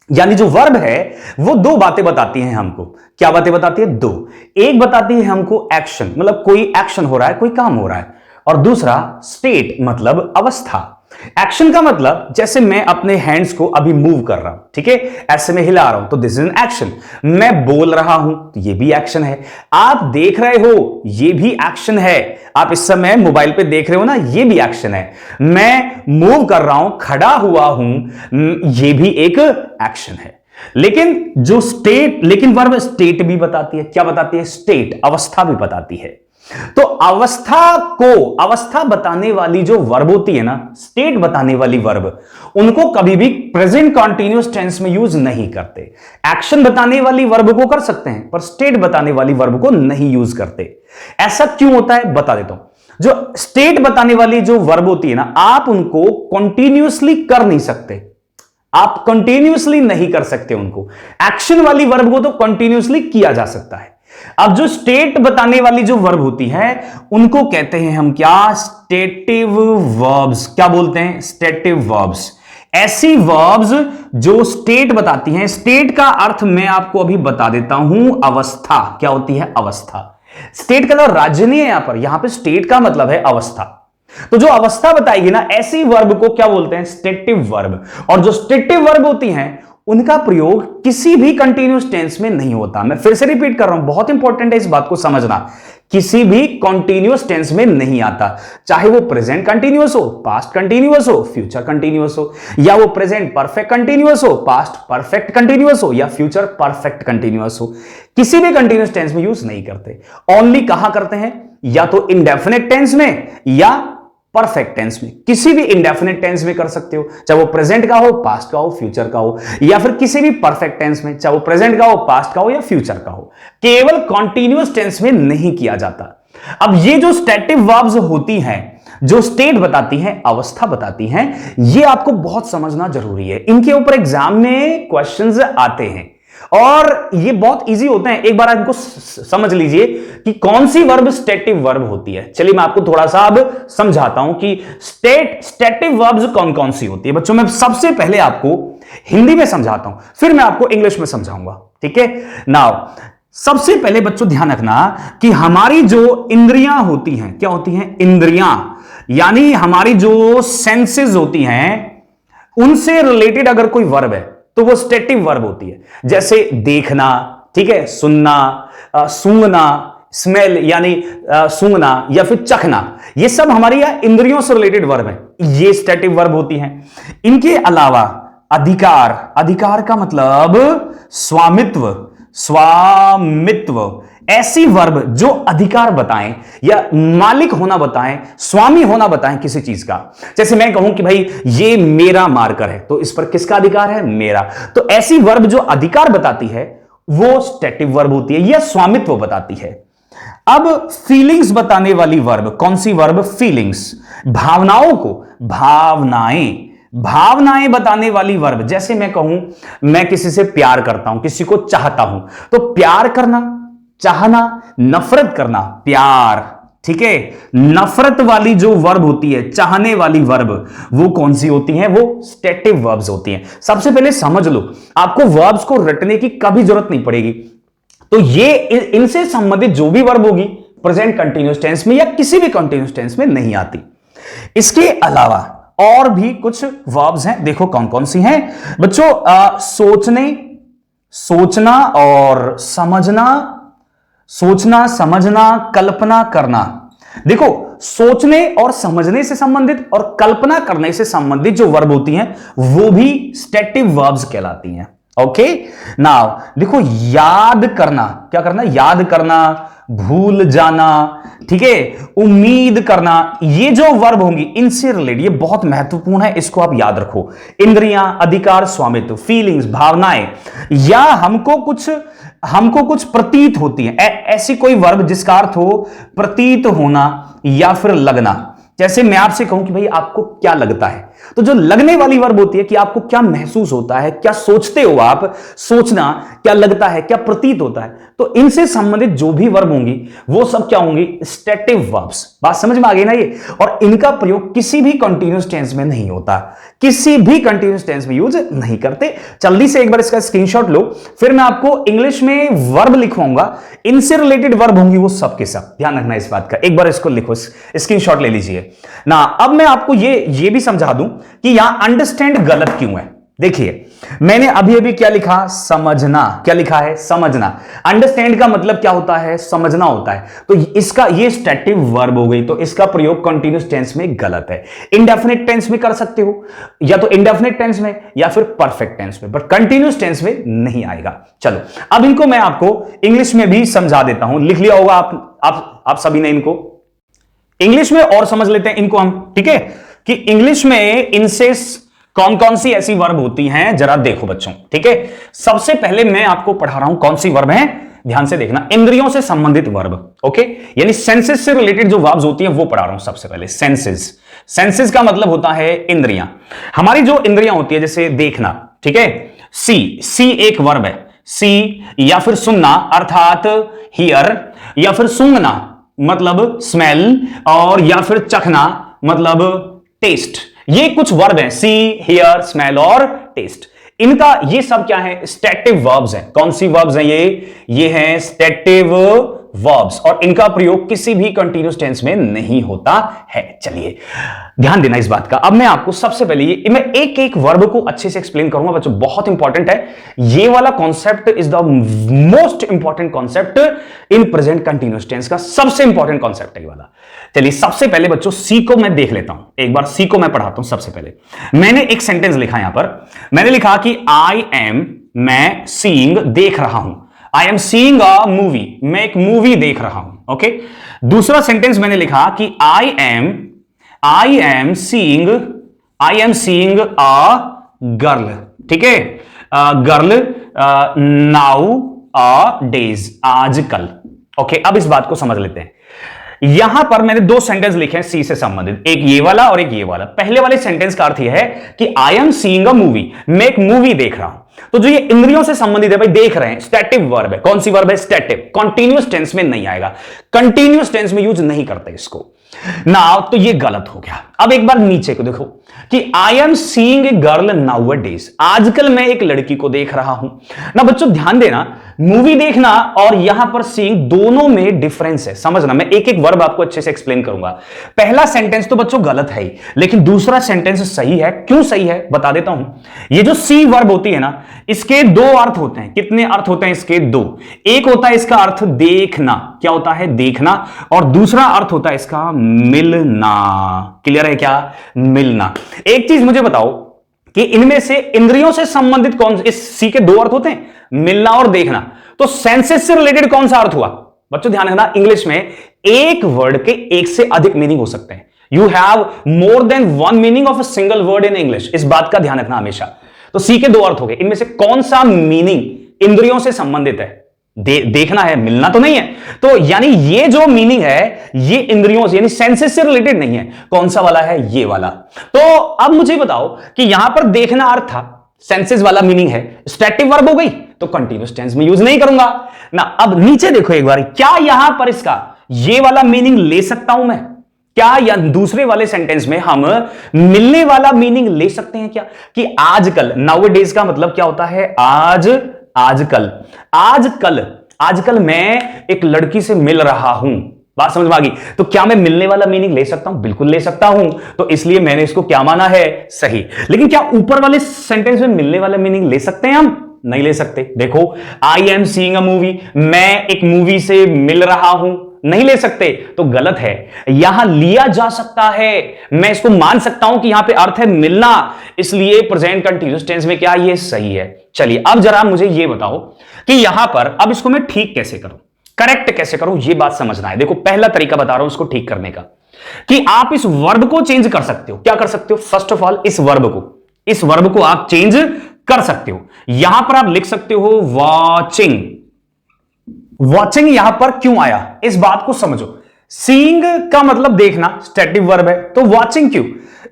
यानी जो वर्ब है वो दो बातें बताती हैं हमको। क्या बातें बताती है? दो। एक बताती है हमको एक्शन, मतलब कोई एक्शन हो रहा है, कोई काम हो रहा है, और दूसरा स्टेट मतलब अवस्था। एक्शन का मतलब जैसे मैं अपने हैंड्स को अभी मूव कर रहा हूं, ठीक है, ऐसे में हिला रहा हूं तो दिस इज एन एक्शन। मैं बोल रहा हूं तो ये भी एक्शन है। आप देख रहे हो ये भी एक्शन है। आप इस समय मोबाइल पे देख रहे हो ना, ये भी एक्शन है। मैं मूव कर रहा हूं, खड़ा हुआ हूं, ये भी एक एक्शन है। लेकिन वर्ब स्टेट भी बताती है। क्या बताती है? स्टेट, अवस्था भी बताती है। तो अवस्था बताने वाली जो वर्ब होती है ना, स्टेट बताने वाली वर्ब, उनको कभी भी प्रेजेंट कंटीन्यूअस टेंस में यूज नहीं करते। एक्शन बताने वाली वर्ब को कर सकते हैं पर स्टेट बताने वाली वर्ब को नहीं यूज करते। ऐसा क्यों होता है बता देता हूं। जो स्टेट बताने वाली जो वर्ब होती है ना, आप उनको कंटीन्यूअसली कर नहीं सकते, आप कंटीन्यूअसली नहीं कर सकते उनको। एक्शन वाली वर्ब को तो कंटीन्यूअसली किया जा सकता है। अब जो स्टेट बताने वाली जो वर्ब होती है उनको कहते हैं हम क्या? Stative verbs. क्या बोलते हैं? Stative verbs. ऐसी वर्ब्स जो स्टेट बताती हैं। स्टेट का अर्थ मैं आपको अभी बता देता हूं, अवस्था। क्या होती है? अवस्था। स्टेट का मतलब राज्य नहीं है यहां पे स्टेट का मतलब है अवस्था। तो जो अवस्था बताएगी ना, ऐसी वर्ब को क्या बोलते हैं? Stative verb. और जो स्टेटिव वर्ब होती हैं उनका प्रयोग किसी भी कंटीन्यूअस टेंस में नहीं होता। मैं फिर से रिपीट कर रहा हूं, बहुत इंपॉर्टेंट है इस बात को समझना। किसी भी कंटीन्यूअस टेंस में नहीं आता, चाहे वो प्रेजेंट कंटीन्यूअस हो, पास्ट कंटीन्यूअस हो, फ्यूचर कंटीन्यूअस हो, या वो प्रेजेंट परफेक्ट कंटीन्यूअस हो, पास्ट परफेक्ट कंटीन्यूअस हो, या फ्यूचर परफेक्ट कंटीन्यूअस हो। किसी भी कंटीन्यूअस टेंस में यूज नहीं करते। ओनली कहां करते हैं? या तो इंडेफिनिट टेंस में या परफेक्ट टेंस में। किसी भी इंडेफिनिट टेंस में कर सकते हो, चाहे वो प्रेजेंट का हो, पास्ट का हो, फ्यूचर का हो, या फिर किसी भी परफेक्ट टेंस में, चाहे वो प्रेजेंट का हो, पास्ट का हो या फ्यूचर का हो। केवल कॉन्टिन्यूअस टेंस में नहीं किया जाता। अब ये जो स्टेटिव वर्ब्स होती हैं, जो स्टेट बताती हैं, अवस्था बताती हैं, ये आपको बहुत समझना जरूरी है। इनके ऊपर एग्जाम में क्वेश्चंस आते हैं और ये बहुत इजी होते हैं। एक बार इनको समझ लीजिए कि कौन सी वर्ब स्टेटिव वर्ब होती है। चलिए मैं आपको थोड़ा सा अब समझाता हूं कि स्टेटिव वर्ब्स कौन कौन सी होती है। बच्चों मैं सबसे पहले आपको हिंदी में समझाता हूं, फिर मैं आपको इंग्लिश में समझाऊंगा, ठीक है। नाउ सबसे पहले बच्चों ध्यान रखना कि हमारी जो इंद्रियां होती हैं, क्या होती हैं? इंद्रियां, यानी हमारी जो सेंसेस होती हैं, उनसे रिलेटेड अगर कोई वर्ब है तो वो स्टेटिव वर्ब होती है। जैसे देखना, ठीक है, सुनना, सूंघना, स्मेल यानी सूंघना, या फिर चखना, ये सब हमारी इंद्रियों से रिलेटेड वर्ब है, ये स्टेटिव वर्ब होती हैं। इनके अलावा अधिकार, अधिकार का मतलब स्वामित्व, स्वामित्व, ऐसी वर्ब जो अधिकार बताएं या मालिक होना बताएं, स्वामी होना बताएं किसी चीज का। जैसे मैं कहूं कि भाई ये मेरा मार्कर है, तो इस पर किसका अधिकार है? मेरा। तो ऐसी वर्ब जो अधिकार बताती है वो स्टेटिव वर्ब होती है या स्वामित्व बताती है। अब फीलिंग्स बताने वाली वर्ब, कौन सी वर्ब? फीलिंग्स, भावनाओं को, भावनाएं बताने वाली वर्ब। जैसे मैं कहूं मैं किसी से प्यार करता हूं, किसी को चाहता हूं, तो प्यार करना, चाहना, नफरत करना, प्यार, ठीक है, नफरत वाली जो वर्ब होती है, चाहने वाली वर्ब, वो कौन सी होती है? वो स्टेटिव वर्ब्स होती हैं। सबसे पहले समझ लो, आपको वर्ब्स को रटने की कभी जरूरत नहीं पड़ेगी। तो ये इनसे संबंधित जो भी वर्ब होगी प्रेजेंट कंटीन्यूअस टेंस में या किसी भी कंटीन्यूअस टेंस में नहीं आती। इसके अलावा और भी कुछ वर्ब्स हैं, देखो कौन कौन सी हैं बच्चों। सोचना और समझना, सोचना समझना, कल्पना करना। देखो, सोचने और समझने से संबंधित और कल्पना करने से संबंधित जो वर्ब होती हैं वो भी स्टेटिव वर्ब्स कहलाती हैं। ओके, नाउ देखो, याद करना, क्या करना? याद करना, भूल जाना, ठीक है, उम्मीद करना, ये जो वर्ब होंगी इनसे रिलेटेड, ये बहुत महत्वपूर्ण है, इसको आप याद रखो। इंद्रियां, अधिकार, स्वामित्व, फीलिंग्स, भावनाएं, या हमको कुछ प्रतीत होती है, ऐसी कोई वर्ब जिसका अर्थ हो प्रतीत होना या फिर लगना। जैसे मैं आपसे कहूं कि भाई आपको क्या लगता है, तो जो लगने वाली वर्ब होती है कि आपको क्या महसूस होता है, क्या सोचते हो आप, सोचना, क्या लगता है, क्या प्रतीत होता है, तो इनसे संबंधित जो भी वर्ब होंगी वो सब क्या होंगी? Stative verbs. बात समझ में आ गई ना ये? और इनका प्रयोग किसी भी कंटीन्यूअस टेंस में नहीं होता, किसी भी कंटीन्यूअस टेंस में यूज नहीं करते। जल्दी से एक बार इसका स्क्रीनशॉट लो, फिर मैं आपको इंग्लिश में वर्ब लिखवाऊंगा, इनसे रिलेटेड वर्ब होंगी वो सब के सब, ध्यान रखना इस बात का। एक बार इसको लिखो, स्क्रीनशॉट ले लीजिए ना। अब मैं आपको ये भी समझा दूं कि यहां अंडरस्टैंड गलत क्यों है। देखिए, मैंने अभी क्या लिखा? समझना। क्या लिखा है? समझना। अंडरस्टैंड का मतलब क्या होता है? समझना होता है। तो इसका ये स्टेटिव वर्ब हो गई, तो इसका प्रयोग कंटीन्यूअस टेंस में गलत है। इंडेफिनिट टेंस में कर सकते हो, या तो इंडेफिनिट टेंस में या फिर परफेक्ट टेंस में, बट कंटीन्यूअस टेंस में नहीं आएगा। चलो, अब इनको मैं आपको इंग्लिश में भी समझा देता हूं। लिख लिया होगा आप सभी ने इनको इंग्लिश में, और समझ लेते हैं इनको हम, ठीक है, कि इंग्लिश में इनसे कौन कौन सी ऐसी वर्ब होती हैं, जरा देखो बच्चों, ठीक है। सबसे पहले मैं आपको पढ़ा रहा हूं कौन सी वर्ब है, ध्यान से देखना। इंद्रियों से संबंधित वर्ब, ओके, यानी सेंसेस से रिलेटेड जो वर्ब्स होती हैं वो पढ़ा रहा हूं सबसे पहले। सेंसेस का मतलब होता है इंद्रियां। हमारी जो इंद्रियां होती है, जैसे देखना, ठीक है, सी एक वर्ब है, सी, या फिर सुनना अर्थात हियर, या फिर सूंघना मतलब स्मेल, और या फिर चखना मतलब टेस्ट। ये कुछ वर्ब हैं, सी, हियर, स्मेल और टेस्ट। इनका ये सब क्या है? स्टेटिव वर्ब्स हैं। कौन सी वर्ब्स हैं ये हैं स्टेटिव वर्ब्स, और इनका प्रयोग किसी भी कंटीन्यूअस टेंस में नहीं होता है। चलिए ध्यान देना इस बात का। अब मैं आपको सबसे पहले मैं एक एक वर्ब को अच्छे से एक्सप्लेन करूंगा बच्चों, बहुत इंपॉर्टेंट है ये वाला concept. Is the most important concept in present continuous tense का, सबसे इंपॉर्टेंट कॉन्सेप्ट है ये वाला। चलिए सबसे पहले बच्चों सी को मैं देख लेता हूं, एक बार सी को मैं पढ़ाता हूं। सबसे पहले मैंने एक सेंटेंस लिखा, यहां पर मैंने लिखा कि मैं सीइंग, देख रहा हूं। I am seeing a movie, मैं एक मूवी देख रहा हूं, ओके। दूसरा सेंटेंस मैंने लिखा कि I am seeing a girl, ठीक है, गर्ल नाउ अ डेज, आजकल, ओके। अब इस बात को समझ लेते हैं। यहां पर मैंने दो सेंटेंस लिखे हैं सी से संबंधित, एक ये वाला और एक ये वाला। पहले वाले सेंटेंस का अर्थ यह है कि I am seeing a movie, मैं एक मूवी देख रहा हूं। तो जो ये इंद्रियों से संबंधित है भाई, देख रहे हैं, स्टेटिव वर्ब है। कौन सी वर्ब है? स्टेटिव। कंटीन्यूअस टेंस में नहीं आएगा, कंटीन्यूअस टेंस में यूज नहीं करते इसको नाउ, तो ये गलत हो गया। अब एक बार नीचे को देखो कि I am seeing a girl now a days, आजकल मैं एक लड़की को देख रहा हूं ना। बच्चों ध्यान देना, मूवी देखना और यहां पर सीइंग दोनों में डिफरेंस है, समझना। मैं एक एक वर्ब आपको अच्छे से एक्सप्लेन करूंगा। पहला सेंटेंस तो बच्चों गलत है ही, लेकिन दूसरा सेंटेंस सही है। क्यों सही है बता देता हूं। ये जो सी वर्ब होती है ना, इसके दो अर्थ होते हैं। कितने अर्थ होते हैं इसके? दो। एक होता है इसका अर्थ देखना, क्या होता है? देखना, और दूसरा अर्थ होता है इसका मिलना। क्लियर है क्या? मिलना। एक चीज मुझे बताओ कि इनमें से इंद्रियों से संबंधित कौन, इस सी के दो अर्थ होते हैं, मिलना और देखना। तो सेंसेस से रिलेटेड कौन सा अर्थ हुआ? बच्चों ध्यान रखना, इंग्लिश में एक वर्ड के एक से अधिक मीनिंग हो सकते हैं। You have more than one meaning of a single word in English, इस बात का ध्यान रखना हमेशा। तो सी के दो अर्थ हो गए, इनमें से कौन सा मीनिंग इंद्रियों से संबंधित है? देखना है, मिलना तो नहीं है। तो यानी ये जो मीनिंग है ये इंद्रियों से यानी सेंसेस से रिलेटेड नहीं है। कौन सा वाला है? ये वाला। तो अब मुझे बताओ कि यहां पर देखना अर्थ था, सेंसेस वाला मीनिंग है, स्टेटिव वर्ब हो गई, तो कंटीन्यूअस टेंस में यूज नहीं करूंगा ना। अब नीचे देखो एक बार, क्या यहां पर इसका ये वाला मीनिंग ले सकता हूं मैं क्या, या दूसरे वाले सेंटेंस में हम मिलने वाला मीनिंग ले सकते हैं क्या, कि आजकल, नाउअडेज का मतलब क्या होता है, आजकल, आजकल मैं एक लड़की से मिल रहा हूं। बात समझ में आ गई? तो क्या मैं मिलने वाला मीनिंग ले सकता हूं? बिल्कुल ले सकता हूं। तो इसलिए मैंने इसको क्या माना है, सही। लेकिन क्या ऊपर वाले सेंटेंस में मिलने वाला मीनिंग ले सकते हैं हम? नहीं ले सकते। देखो, I am seeing a movie, मैं एक मूवी से मिल रहा हूं, नहीं ले सकते, तो गलत है। यहां लिया जा सकता है, मैं इसको मान सकता हूं कि यहां पे अर्थ है मिलना, इसलिए प्रेजेंट कंटीन्यूअस टेंस में क्या ये सही है। चलिए अब जरा मुझे ये बताओ कि यहां पर अब इसको मैं ठीक कैसे करूं, करेक्ट कैसे करूं, ये बात समझना है। देखो पहला तरीका बता रहा हूं इसको ठीक करने का, कि आप इस वर्ब को चेंज कर सकते हो। क्या कर सकते हो? फर्स्ट ऑफ ऑल इस वर्ब को आप चेंज कर सकते हो। यहां पर आप लिख सकते हो वॉचिंग। वॉचिंग यहां पर क्यों आया, इस बात को समझो। सीइंग का मतलब देखना, स्टैटिक वर्ब है, तो वॉचिंग क्यों?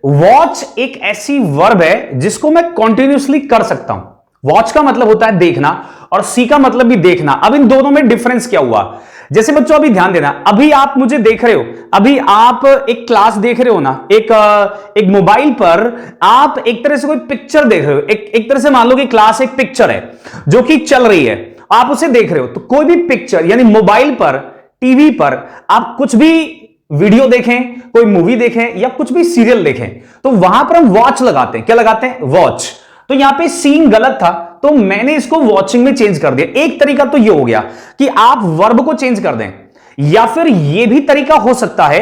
वॉच एक ऐसी वर्ब है जिसको मैं कंटिन्यूअसली कर सकता हूं। वॉच का मतलब होता है देखना और सी का मतलब भी देखना। अब इन दोनों में डिफरेंस क्या हुआ? जैसे बच्चों अभी ध्यान देना, अभी आप मुझे देख रहे हो, अभी आप एक क्लास देख रहे हो ना, एक मोबाइल पर आप एक तरह से कोई पिक्चर देख रहे हो। एक तरह से मान लो कि क्लास एक पिक्चर है जो कि चल रही है, आप उसे देख रहे हो। तो कोई भी पिक्चर यानी मोबाइल पर, टीवी पर आप कुछ भी वीडियो देखें, कोई मूवी देखें या कुछ भी सीरियल देखें, तो वहां पर हम वॉच लगाते हैं। क्या लगाते हैं? वॉच। तो यहां पे सीइंग गलत था, तो मैंने इसको वॉचिंग में चेंज कर दिया। एक तरीका तो ये हो गया कि आप वर्ब को चेंज कर दें, या फिर यह भी तरीका हो सकता है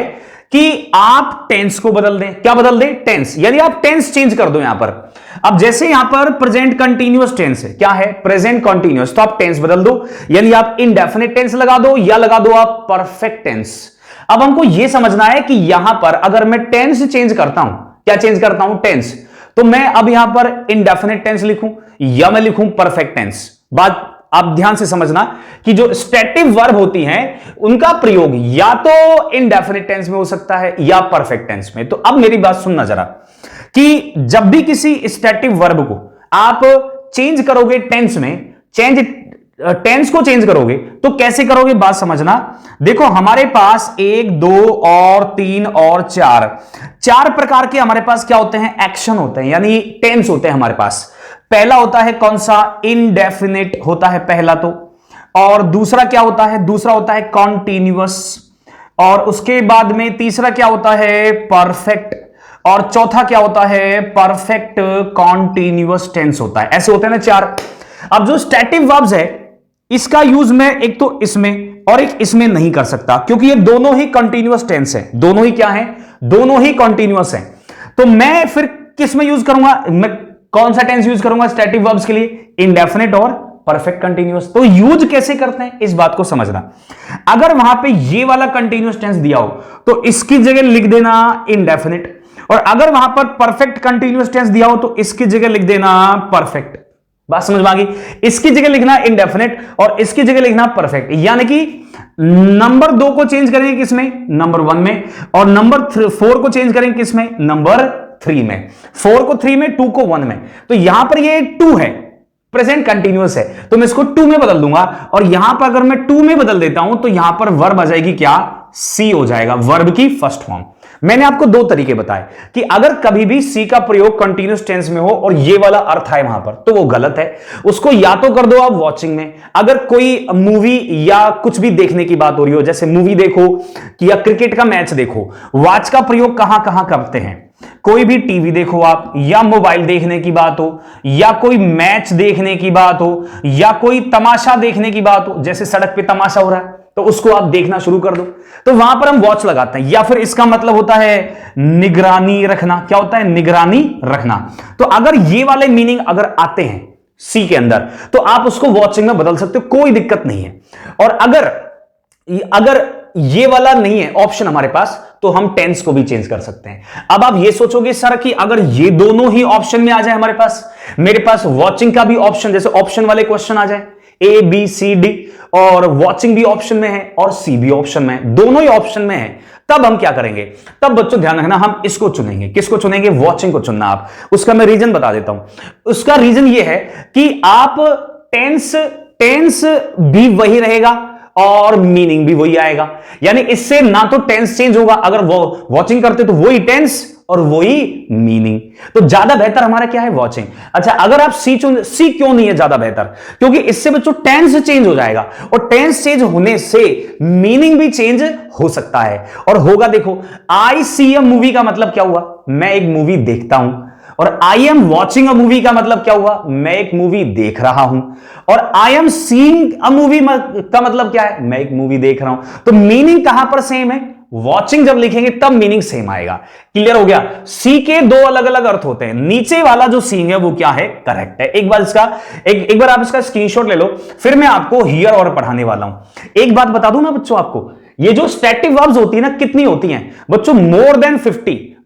कि आप टेंस को बदल दें। क्या बदल दें? टेंस, यानी आप टेंस चेंज कर दो यहां पर। अब जैसे यहां पर प्रेजेंट कंटीन्यूअस टेंस है, क्या है? प्रेजेंट कंटीन्यूअस, तो आप टेंस बदल दो, यानी आप इंडेफिनिट टेंस लगा दो या लगा दो आप परफेक्ट टेंस। अब हमको यह समझना है कि यहां पर अगर मैं टेंस चेंज करता हूं, क्या चेंज करता हूं? टेंस, तो मैं अब यहां पर इंडेफिनिट टेंस लिखूं या मैं लिखूं परफेक्ट टेंस। बात आप ध्यान से समझना कि जो स्टैटिक वर्ब होती हैं उनका प्रयोग या तो इंडेफिनिट टेंस में हो सकता है या परफेक्ट टेंस में। तो अब मेरी बात सुनना जरा, कि जब भी किसी स्टैटिक वर्ब को आप चेंज करोगे टेंस में, टेंस को चेंज करोगे तो कैसे करोगे, बात समझना। देखो हमारे पास 1, 2 और 3 और 4 प्रकार के हमारे पास क्या होते हैं? एक्शन होते हैं, यानी टेंस होते हैं हमारे पास। पहला होता है कौन सा? इनडेफिनिट होता है पहला तो। और दूसरा क्या होता है? दूसरा होता है कॉन्टिन्यूअस। और उसके बाद में तीसरा क्या होता है? परफेक्ट। और चौथा क्या होता है? परफेक्ट कॉन्टिन्यूअस टेंस होता है। ऐसे होते हैं ना 4। अब जो स्टैटिक वर्ब्स है इसका यूज मैं एक तो इसमें और एक इसमें नहीं कर सकता, क्योंकि ये दोनों ही कंटीन्यूअस टेंस है। दोनों ही क्या है? दोनों ही कंटीन्यूअस है। तो मैं फिर किस में यूज करूंगा? मैं कौन सा टेंस यूज करूंगा स्टैटिक वर्ब्स के लिए? इंडेफिनिट और परफेक्ट कंटीन्यूअस। तो यूज कैसे करते हैं इस बात को समझना। अगर वहां पे ये वाला कंटीन्यूअस टेंस दिया हो तो इसकी जगह लिख देना इंडेफिनिट, और अगर वहां पर परफेक्ट कंटीन्यूअस टेंस दिया हो तो इसकी जगह लिख देना परफेक्ट। बात समझ में आ गई? इसकी जगह लिखना इंडेफिनिट और इसकी जगह लिखना परफेक्ट। यानी कि नंबर 2 को चेंज करेंगे किसमें? नंबर 1 में। और नंबर 4 को चेंज करेंगे किसमें? नंबर 3 में। 4 को 3 में, 2 को 1 में। तो यहां पर ये 2 है, प्रेजेंट कंटीन्यूअस है, तो मैं इसको 2 में बदल दूंगा। और यहां पर अगर मैं 2 में बदल देता हूं तो यहां पर वर्ब आ जाएगी क्या? सी हो जाएगा, वर्ब की फर्स्ट फॉर्म। मैंने आपको 2 तरीके बताए कि अगर कभी भी सी का प्रयोग कंटीन्यूअस टेंस में हो और ये वाला अर्थ आए वहां पर, तो वो गलत है। उसको या तो कर दो आप वॉचिंग में। अगर कोई मूवी या कुछ भी देखने की बात हो रही हो, जैसे मूवी देखो या क्रिकेट का मैच देखो, वॉच का प्रयोग कहां कहां करते हैं? कोई भी टीवी देखो आप, या मोबाइल देखने की बात हो, या कोई मैच देखने की बात हो, या कोई तमाशा देखने की बात हो, जैसे सड़क पे तमाशा हो रहा है तो उसको आप देखना शुरू कर दो, तो वहां पर हम वॉच लगाते हैं। या फिर इसका मतलब होता है निगरानी रखना। क्या होता है? निगरानी रखना। तो अगर ये वाले मीनिंग अगर आते हैं सी के अंदर तो आप उसको वॉचिंग में बदल सकते हो, कोई दिक्कत नहीं है। और अगर ये वाला नहीं है ऑप्शन हमारे पास, तो हम टेंस को भी चेंज कर सकते हैं। अब आप ये सोचोगे सर कि अगर ये दोनों ही ऑप्शन में आ जाए हमारे पास, मेरे पास वॉचिंग का भी ऑप्शन, जैसे ऑप्शन वाले क्वेश्चन आ जाए A B C D, और वॉचिंग भी ऑप्शन में है और सी भी ऑप्शन में है, दोनों ही ऑप्शन में है, तब हम क्या करेंगे? तब बच्चों ध्यान रखना, हम इसको चुनेंगे। किसको चुनेंगे? वॉचिंग को चुनना आप। उसका मैं रीजन बता देता हूं। उसका रीजन ये है कि आप टेंस भी वही रहेगा और मीनिंग भी वही आएगा। यानी इससे ना तो टेंस चेंज होगा, अगर वो वॉचिंग करते तो वही टेंस और वही मीनिंग। तो ज्यादा बेहतर हमारा क्या है, वॉचिंग। अच्छा, अगर आप सी क्यों नहीं है ज्यादा बेहतर, क्योंकि इससे बच्चों टेंस चेंज हो जाएगा, और टेंस चेंज होने से मीनिंग भी चेंज हो सकता है और होगा। देखो, आई सी अ मूवी का मतलब क्या हुआ, मैं एक मूवी देखता हूं, और I am watching a movie का मतलब क्या हुआ, मैं एक मूवी देख रहा हूं, और I am seeing a movie का मतलब क्या है, मैं एक मूवी देख रहा हूं। तो मीनिंग कहां पर सेम है, वॉचिंग जब लिखेंगे तब मीनिंग सेम आएगा। क्लियर हो गया। सी के दो अलग अलग अर्थ होते हैं, नीचे वाला जो सीइंग है वो क्या है, करेक्ट है। एक बार इसका एक बार आप इसका स्क्रीनशॉट ले लो, फिर मैं आपको हियर और पढ़ाने वाला हूं। एक बात बता दूं ना बच्चों आपको, ये जो स्टैटिक वर्ब्स होती है ना, कितनी होती हैं बच्चों, मोर देन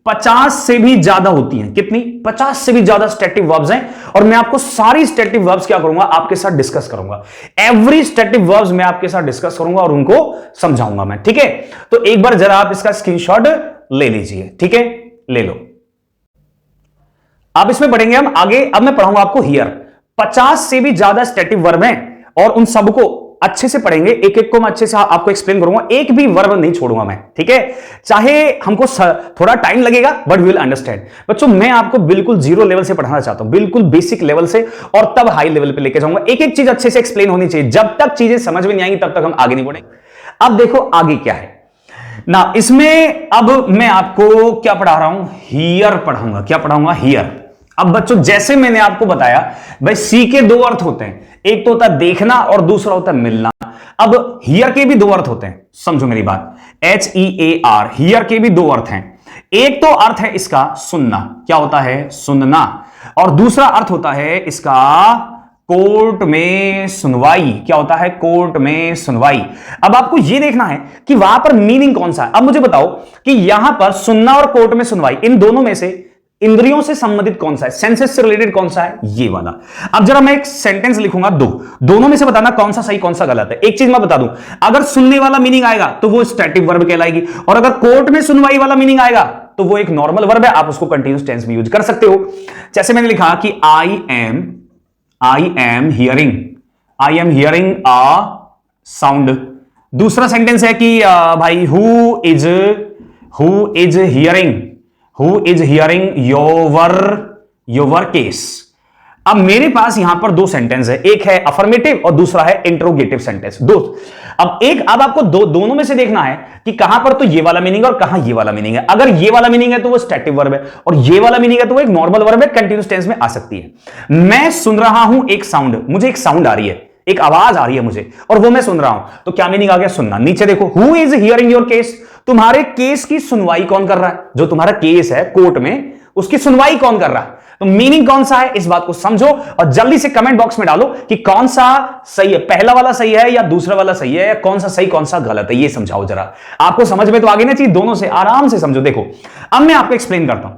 50 से भी ज्यादा होती हैं। कितनी, 50 से भी ज्यादा स्टैटिक वर्ब्स हैं, और मैं आपको सारी स्टैटिक वर्ब्स क्या करूंगा, आपके साथ डिस्कस करूंगा। एवरी स्टैटिक वर्ब्स मैं आपके साथ डिस्कस करूंगा और उनको समझाऊंगा मैं, ठीक है। तो एक बार जरा आप इसका स्क्रीनशॉट ले लीजिए, ठीक है, ले लो। अब इसमें पढ़ेंगे हम आगे। अब मैं पढ़ाऊंगा आपको हियर। 50 से भी ज्यादा स्टैटिक वर्ब हैं, और उन सबको अच्छे से पढ़ेंगे, एक एक को मैं अच्छे से आपको एक्सप्लेन करूंगा, एक भी वर्ब नहीं छोड़ूंगा मैं, ठीक है। चाहे हमको थोड़ा टाइम लगेगा, बट वी विल अंडरस्टैंड। बच्चों, मैं आपको बिल्कुल जीरो लेवल से पढ़ाना चाहता हूं, बिल्कुल बेसिक लेवल से, और तब हाई लेवल पे लेके जाऊंगा। एक एक चीज अच्छे से एक्सप्लेन होनी चाहिए, जब तक चीजें समझ में नहीं आएंगी तब तक हम आगे नहीं बढ़ेंगे। अब देखो आगे क्या है ना, इसमें अब मैं आपको क्या पढ़ा रहा हूं, हियर पढ़ाऊंगा। क्या पढ़ाऊंगा, हियर। अब बच्चों, जैसे मैंने आपको बताया भाई, सी के दो अर्थ होते हैं, एक तो होता है देखना और दूसरा होता है मिलना। अब हियर के भी दो अर्थ होते हैं, समझो मेरी बात, HEAR, हियर के भी दो अर्थ हैं। एक तो अर्थ है इसका सुनना, क्या होता है, सुनना, और दूसरा अर्थ होता है इसका कोर्ट में सुनवाई। क्या होता है, कोर्ट में सुनवाई। अब आपको यह देखना है कि वहां पर मीनिंग कौन सा है। अब मुझे बताओ कि यहां पर सुनना और कोर्ट में सुनवाई, इन दोनों में से इंद्रियों से संबंधित कौन सा है, सेंसेस से रिलेटेड कौन सा है, ये वाला। अब जरा मैं एक सेंटेंस लिखूंगा, दोनों में से बताना कौन सा सही कौन सा गलत है। एक चीज मैं बता दूं, अगर सुनने वाला मीनिंग आएगा तो वो स्टैटिक वर्ब कहलाएगी, और अगर कोर्ट में सुनवाई वाला मीनिंग आएगा तो वो एक नॉर्मल वर्ब है, आप उसको कंटीन्यूअस टेंस में यूज कर सकते हो। जैसे मैंने लिखा कि I am hearing a sound. दूसरा सेंटेंस है कि भाई who is hearing your case. अब मेरे पास यहां पर दो सेंटेंस है, एक है अफर्मेटिव और दूसरा है इंट्रोगेटिव सेंटेंस। अब आपको दोनों में से देखना है कि कहां पर तो ये वाला मीनिंग है और कहां ये वाला मीनिंग है। अगर ये वाला मीनिंग है तो वो स्टैटिक वर्ब है, और ये वाला मीनिंग है तो वो एक नॉर्मल वर्ब है, कंटीन्यूअस टेंस में आ सकती है। मैं सुन रहा हूं एक साउंड, मुझे एक साउंड आ रही है, एक आवाज आ रही है मुझे, और वो मैं सुन रहा हूं, तो क्या मीनिंग आ गया, सुनना। नीचे देखो, who is hearing your case, तुम्हारे केस की सुनवाई कौन कर रहा है, जो तुम्हारा केस है कोर्ट में उसकी सुनवाई कौन कर रहा है। तो मीनिंग कौन सा है, इस बात को समझो और जल्दी से कमेंट बॉक्स में डालो कि कौन सा सही है, पहला वाला सही है या दूसरा वाला सही है, या कौन सा सही कौन सा गलत है, ये समझाओ जरा। आपको समझ में तो आ गई ना चीज, दोनों से आराम से समझो। देखो अब मैं आपको एक्सप्लेन करता हूं।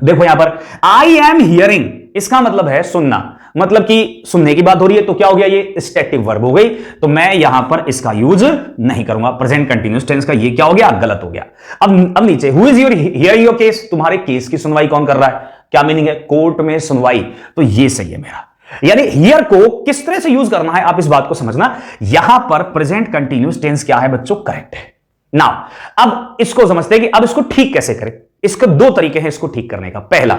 देखो यहां पर आई एम हियरिंग, इसका मतलब है सुनना, मतलब कि सुनने की बात हो रही है, तो क्या हो गया, ये स्टैटिक वर्ब हो गई, तो मैं यहां पर इसका यूज नहीं करूंगा। प्रेजेंट कंटीन्यूअस टेंस का ये क्या हो गया, गलत हो गया। अब नीचे, who is hearing your case, तुम्हारे केस की सुनवाई कौन कर रहा है, क्या मीनिंग है, कोर्ट में सुनवाई, तो ये सही है मेरा। यानी हियर को किस तरह से यूज करना है, आप इस बात को समझना। यहां पर प्रेजेंट कंटीन्यूअस टेंस क्या है बच्चों, करेक्ट है। नाउ अब इसको समझते हैं कि अब इसको ठीक कैसे करें। इसके दो तरीके हैं इसको ठीक करने का। पहला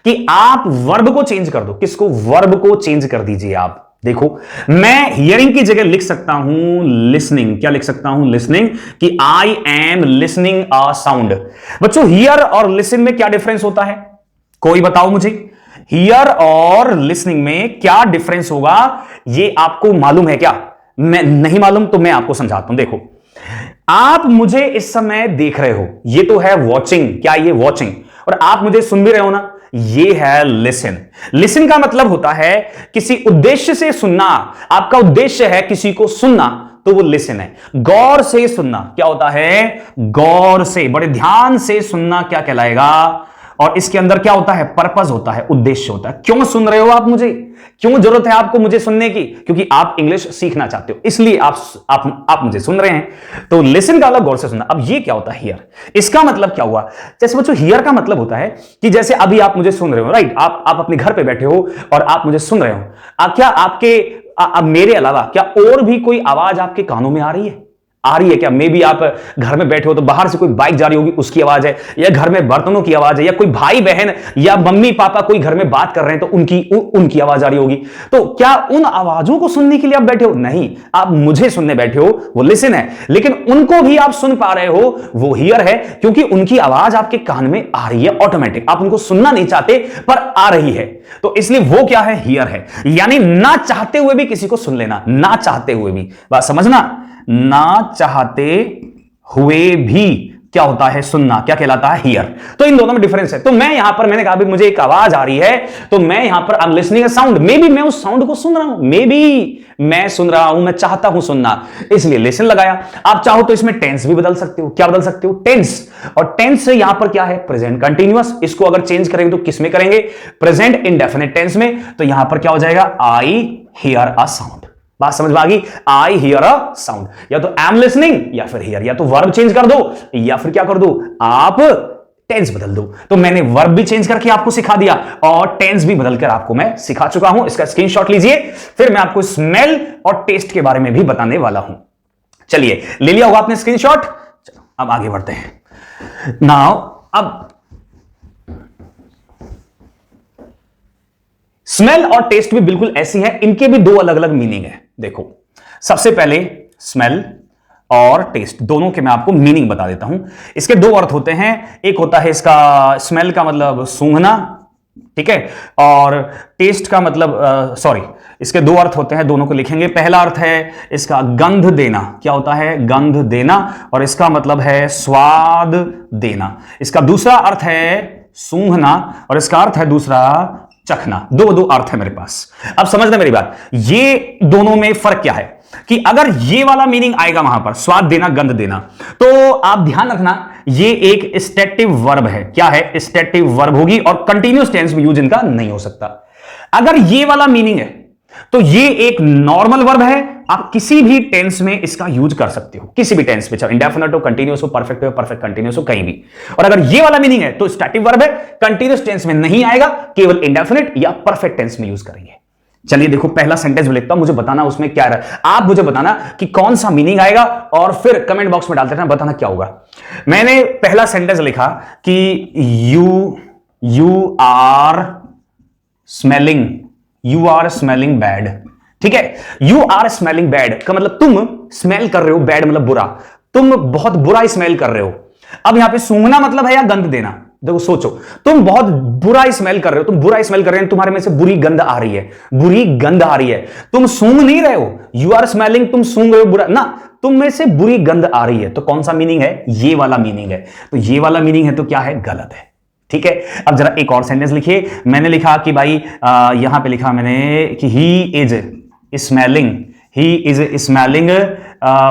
कि आप वर्ब को चेंज कर दो, किसको, वर्ब को चेंज कर दीजिए आप। देखो मैं हियरिंग की जगह लिख सकता हूं लिसनिंग। क्या लिख सकता हूं, लिसनिंग, कि I am listening a sound. बच्चों हियर और लिसन में क्या डिफरेंस होता है, कोई बताओ मुझे। हियर और लिसनिंग में क्या डिफरेंस होगा, ये आपको मालूम है क्या, मैं नहीं मालूम तो मैं आपको समझाता हूं। देखो आप मुझे इस समय देख रहे हो, ये तो है वॉचिंग, क्या ये वॉचिंग, और आप मुझे सुन भी रहे हो ना, ये है लिसन। लिसन का मतलब होता है किसी उद्देश्य से सुनना, आपका उद्देश्य है किसी को सुनना, तो वो लिसन है। गौर से सुनना क्या होता है, गौर से, बड़े ध्यान से सुनना क्या कहलाएगा, और इसके अंदर क्या होता है, पर्पस होता है, उद्देश्य होता है। क्यों सुन रहे हो आप मुझे, क्यों जरूरत है आपको मुझे सुनने की, क्योंकि आप इंग्लिश सीखना चाहते हो, इसलिए आप मुझे सुन रहे हैं। तो लिसन का अलग, गौर से सुनना। अब ये क्या होता है हियर, इसका मतलब क्या हुआ, जैसे बच्चों हियर का मतलब होता है कि जैसे अभी आप मुझे सुन रहे हो, राइट, आप अपने घर पे बैठे हो और आप मुझे सुन रहे हो। क्या आपके अब मेरे अलावा क्या और भी कोई आवाज आपके कानों में आ रही है? आ रही है क्या? मे बी आप घर में बैठे हो तो बाहर से कोई बाइक जा रही होगी, उसकी आवाज है, या घर में बर्तनों की आवाज है, या कोई भाई बहन या मम्मी पापा कोई घर में बात कर रहे हैं तो उनकी आवाज आ रही होगी। तो क्या उन आवाजों को सुनने के लिए आप बैठे हो? नहीं, आप मुझे सुनने बैठे हो, वो लिसन है। लेकिन उनको भी आप सुन पा रहे हो, वो हियर है, क्योंकि उनकी आवाज आपके कान में आ रही है ऑटोमेटिक। आप उनको सुनना नहीं चाहते पर आ रही है, तो इसलिए वो क्या है? हियर है। यानी ना चाहते हुए भी किसी को सुन लेना, ना चाहते हुए भी, बात समझना, ना चाहते हुए भी क्या होता है? सुनना। क्या कहलाता है? हियर। तो इन दोनों में डिफरेंस है। तो मैं यहां पर, मैंने कहा भी मुझे एक आवाज आ रही है, तो मैं यहां पर I am listening a sound, may be मैं उस साउंड को सुन रहा हूं, मे बी मैं सुन रहा हूं, मैं चाहता हूं सुनना, इसलिए लिसन लगाया। आप चाहो तो इसमें टेंस भी बदल सकते हो। क्या बदल सकते हो? टेंस। और टेंस यहां पर क्या है? Present continuous. इसको अगर चेंज करेंगे तो किस में करेंगे? प्रेजेंट इंडेफिनिट टेंस में। तो यहां पर क्या हो जाएगा? I hear a sound. बात समझ में आ गई? आई हियर अ साउंड, या तो आई एम लिसनिंग या फिर हियर, या तो वर्ब चेंज कर दो या फिर क्या कर दो? आप टेंस बदल दो। तो मैंने वर्ब भी चेंज करके आपको सिखा दिया और टेंस भी बदलकर आपको मैं सिखा चुका हूं। इसका स्क्रीनशॉट लीजिए, फिर मैं आपको स्मेल और टेस्ट के बारे में भी बताने वाला हूं। चलिए, ले लिया होगा आपने स्क्रीनशॉट। चलो अब आगे बढ़ते हैं। नाउ अब स्मेल और टेस्ट भी बिल्कुल ऐसी है, इनके भी दो अलग अलग मीनिंग है। देखो, सबसे पहले स्मेल और टेस्ट दोनों के मैं आपको मीनिंग बता देता हूं। इसके दो अर्थ होते हैं। एक होता है इसका स्मेल का मतलब सूंघना, ठीक है, और टेस्ट का मतलब इसके दो अर्थ होते हैं, दोनों को लिखेंगे। पहला अर्थ है इसका गंध देना। क्या होता है? गंध देना, और इसका मतलब है स्वाद देना। इसका दूसरा अर्थ है सूंघना और इसका अर्थ है दूसरा चखना। दो अर्थ है मेरे पास। अब समझना मेरी बात, ये दोनों में फर्क क्या है कि अगर ये वाला मीनिंग आएगा वहां पर स्वाद देना, गंध देना, तो आप ध्यान रखना ये एक स्टेटिव वर्ब है। क्या है? स्टेटिव वर्ब होगी और कंटीन्यूअस टेंस में यूज इनका नहीं हो सकता। अगर ये वाला मीनिंग है तो ये एक नॉर्मल वर्ब है, आप किसी भी टेंस में इसका यूज कर सकते हो, किसी भी टेंस में, चाहे इंडेफिनिट हो, कंटीन्यूअस हो, परफेक्ट हो, परफेक्ट कंटीन्यूअस हो, कहीं भी। और अगर ये वाला मीनिंग है तो स्टैटिक वर्ब है, कंटीन्यूअस टेंस में नहीं आएगा, केवल इंडेफिनिट या परफेक्ट टेंस में यूज करेंगे। चलिए देखो, पहला सेंटेंस में लिखता हूं, मुझे बताना उसमें क्या है। आप मुझे बताना कि कौन सा मीनिंग आएगा और फिर कमेंट बॉक्स में डालते रहना, बताना क्या होगा। मैंने पहला सेंटेंस लिखा कि यू आर स्मेलिंग बैड। ठीक है, यू आर स्मेलिंग बैड का मतलब तुम स्मेल कर रहे हो, बैड मतलब बुरा, तुम बहुत बुरा स्मेल कर रहे हो। अब यहां पे सूंघना मतलब है या गंध देना। देखो सोचो, तुम बहुत बुरा स्मेल कर रहे हो, तुम बुरा स्मेल कर रहे हो, तुम्हारे में से बुरी गंध आ रही है, बुरी गंध आ रही है। तुम सूंघ नहीं रहे हो, यू आर स्मेलिंग, तुम सूंघ रहे हो बुरा ना, तुम में से बुरी गंध आ रही है। तो कौन सा मीनिंग है? ये वाला मीनिंग है। तो ये वाला मीनिंग है तो क्या है? गलत है। ठीक है, अब जरा एक और सेंटेंस लिखिए। मैंने लिखा कि भाई यहां पे लिखा मैंने कि ही इज स्मेलिंग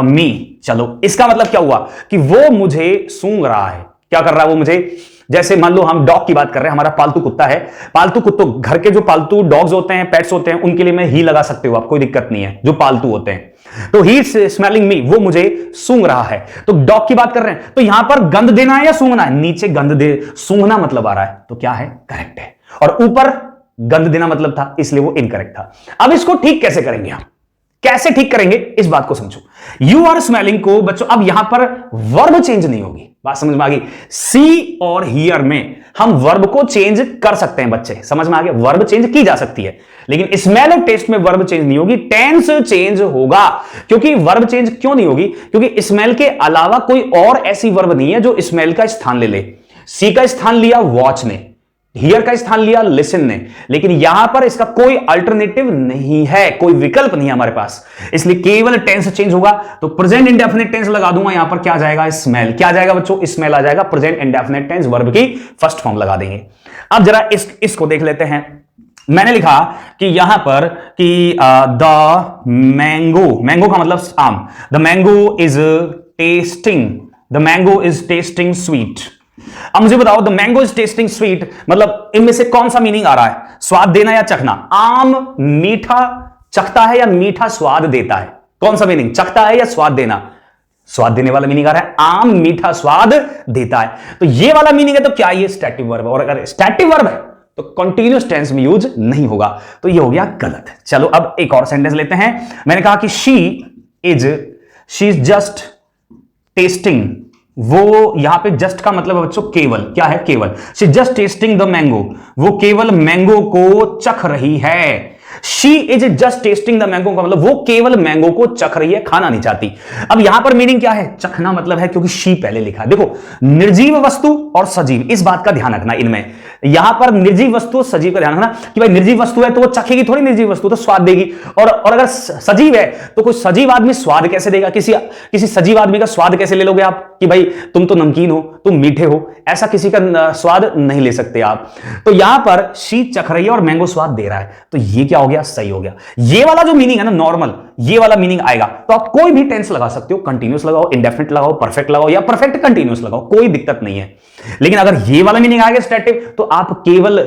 मी। चलो, इसका मतलब क्या हुआ कि वो मुझे सूंघ रहा है। क्या कर रहा है वो मुझे? जैसे मान लो हम डॉग की बात कर रहे हैं, हमारा पालतू कुत्ता है, पालतू कुत्तों, घर के जो पालतू डॉग्स होते हैं, पेट्स होते हैं, उनके लिए मैं ही लगा सकते हो आप, कोई दिक्कत नहीं है, जो पालतू होते हैं। तो ही स्मेलिंग मी, वो मुझे सूंघ रहा है। तो डॉग की बात कर रहे हैं, तो यहां पर गंध देना है या सूंघना है? नीचे गंध दे, सूंघना मतलब आ रहा है, तो क्या है? करेक्ट है। और ऊपर गंध देना मतलब था, इसलिए वो इनकरेक्ट था। अब इसको ठीक कैसे करेंगे हम? कैसे ठीक करेंगे इस बात को समझो। यू आर स्मेलिंग को बच्चों, अब यहां पर वर्ब चेंज नहीं होगी। बात समझ में आ गई? सी और हियर में हम वर्ब को चेंज कर सकते हैं बच्चे, समझ में आ गया? वर्ब चेंज की जा सकती है, लेकिन स्मेल और टेस्ट में वर्ब चेंज नहीं होगी, टेंस चेंज होगा। क्योंकि वर्ब चेंज क्यों नहीं होगी? क्योंकि स्मेल के अलावा कोई और ऐसी वर्ब नहीं है जो स्मेल का स्थान ले ले। सी का स्थान लिया वॉच ने, हियर का स्थान लिया लिसन ने, लेकिन यहां पर इसका कोई अल्टरनेटिव नहीं है, कोई विकल्प नहीं है हमारे पास, इसलिए केवल टेंस चेंज होगा। तो प्रेजेंट इंडेफिनिट टेंस लगा दूंगा, यहां पर क्या जाएगा? स्मेल। क्या जाएगा बच्चों? स्मेल आ जाएगा। प्रेजेंट इंडेफिनिट टेंस वर्ब की फर्स्ट फॉर्म लगा देंगे। अब जरा इसको देख लेते हैं। मैंने लिखा कि यहां पर कि द मैंगो का मतलब आम, the mango is testing sweet. अब मुझे बताओ, the mango is testing sweet मतलब इनमें से कौन सा मीनिंग आ रहा है? स्वाद देना या चखना? आम मीठा चखता है या मीठा स्वाद देता है? कौन सा मीनिंग? चखता है या स्वाद देना? स्वाद देने वाला मीनिंग आ रहा है, आम मीठा स्वाद देता है। तो ये वाला मीनिंग है, तो क्या ये स्टैटिक वर्ब है? और अगर स्टैटिक वर्ब है तो कंटिन्यूअस टेंस में यूज नहीं होगा, तो ये हो गया गलत। चलो अब एक और सेंटेंस लेते हैं। मैंने कहा कि शी इज जस्ट टेस्टिंग, वो यहां पे जस्ट का मतलब है बच्चों केवल, क्या है केवल। She just testing the mango, वो केवल मैंगो को चख रही है। She is just testing the mango का मतलब वो केवल मैंगो को चख रही है, खाना नहीं चाहती। अब यहां पर मीनिंग क्या है, चखना मतलब है, क्योंकि शी पहले लिखा है। देखो निर्जीव वस्तु और सजीव, इस बात का ध्यान रखना इनमें। यहां पर निर्जीव वस्तु और सजीव का ध्यान रखना कि भाई निर्जीव वस्तु है तो वो चखेगी थोड़ी, निर्जीव वस्तु तो स्वाद देगी। और अगर सजीव है तो कोई सजीव आदमी स्वाद कैसे देगा, किसी सजीव आदमी का स्वाद कैसे ले लोगे आप कि भाई तुम तो नमकीन हो, तुम मीठे हो, ऐसा किसी का स्वाद नहीं ले सकते आप। तो यहां पर शी चख रही है और मैंगो स्वाद दे रहा है, तो ये क्या हो गया, सही हो गया। ये वाला जो मीनिंग है ना नॉर्मल, ये वाला मीनिंग आएगा तो आप कोई भी टेंस लगा सकते हो, कंटीन्यूअस लगाओ, इंडेफिनिट लगाओ, परफेक्ट लगाओ या परफेक्ट कंटीन्यूअस लगाओ, कोई दिक्कत नहीं है। लेकिन अगर ये वाला मीनिंग आएगा स्टैटिक, तो आप केवल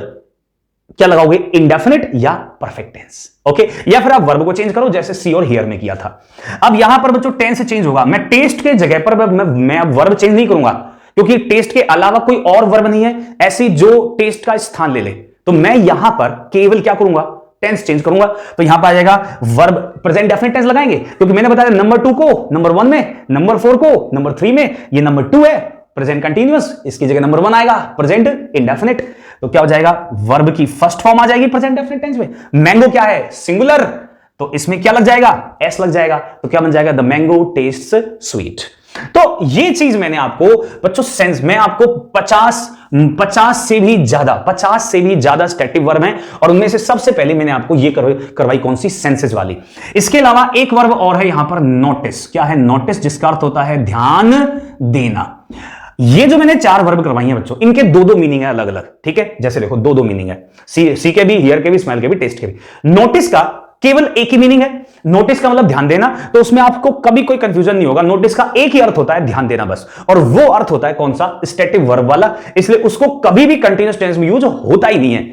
क्या लगाओगे, इंडेफिनिट या परफेक्ट टेंस। ओके, या फिर आप वर्ब को चेंज करो जैसे सी और हियर में किया था। अब यहां पर बच्चों टेंस चेंज होगा, मैं टेस्ट के जगह पर मैं वर्ब चेंज नहीं करूंगा, क्योंकि टेस्ट के अलावा कोई और वर्ब नहीं है ऐसी जो टेस्ट का स्थान ले ले। तो मैं यहां पर केवल क्या करूंगा, टेंस चेंज करूंगा। तो यहां पर आ जाएगा वर्ब प्रेजेंट डेफिनेट टेंस लगाएंगे, क्योंकि मैंने बताया नंबर 2 को नंबर 1 में, नंबर 4 को नंबर 3 में, ये नंबर 2 है प्रेजेंट कंटीन्यूअस, इसकी जगह नंबर 1 आएगा प्रेजेंट इंडेफिनिट। तो क्या हो जाएगा, वर्ब की फर्स्ट फॉर्म आ जाएगी प्रेजेंट डेफिनेट टेंस में। मैंगो क्या है, सिंगुलर, तो इसमें क्या लग जाएगा, एस लग जाएगा, तो क्या बन जाएगा, द मैंगो टेस्ट्स स्वीट। तो ये चीज मैंने आपको बच्चों सेंस में आपको 50 से भी ज्यादा स्टैटिक वर्ब हैं, और उनमें से सबसे पहले मैंने आपको ये करवाई कौन सी, सेंसेस वाली। इसके अलावा एक वर्ब और है यहां पर नोटिस, क्या है नोटिस, जिसका अर्थ होता है ध्यान देना। ये जो मैंने 4 वर्ब करवाई हैं बच्चों, इनके दो मीनिंग है अलग अलग, ठीक है। जैसे देखो दो मीनिंग है, सी के भी, हियर के भी, स्मेल के भी, टेस्ट के भी। नोटिस का केवल एक ही मीनिंग है, नोटिस का मतलब ध्यान देना, तो उसमें आपको कभी कोई कंफ्यूजन नहीं होगा। नोटिस का एक ही अर्थ होता है, ध्यान देना बस, और वो अर्थ होता है कौन सा, स्टैटिक वर्ब वाला, इसलिए उसको कभी भी कंटीन्यूअस टेंस में यूज होता ही नहीं है।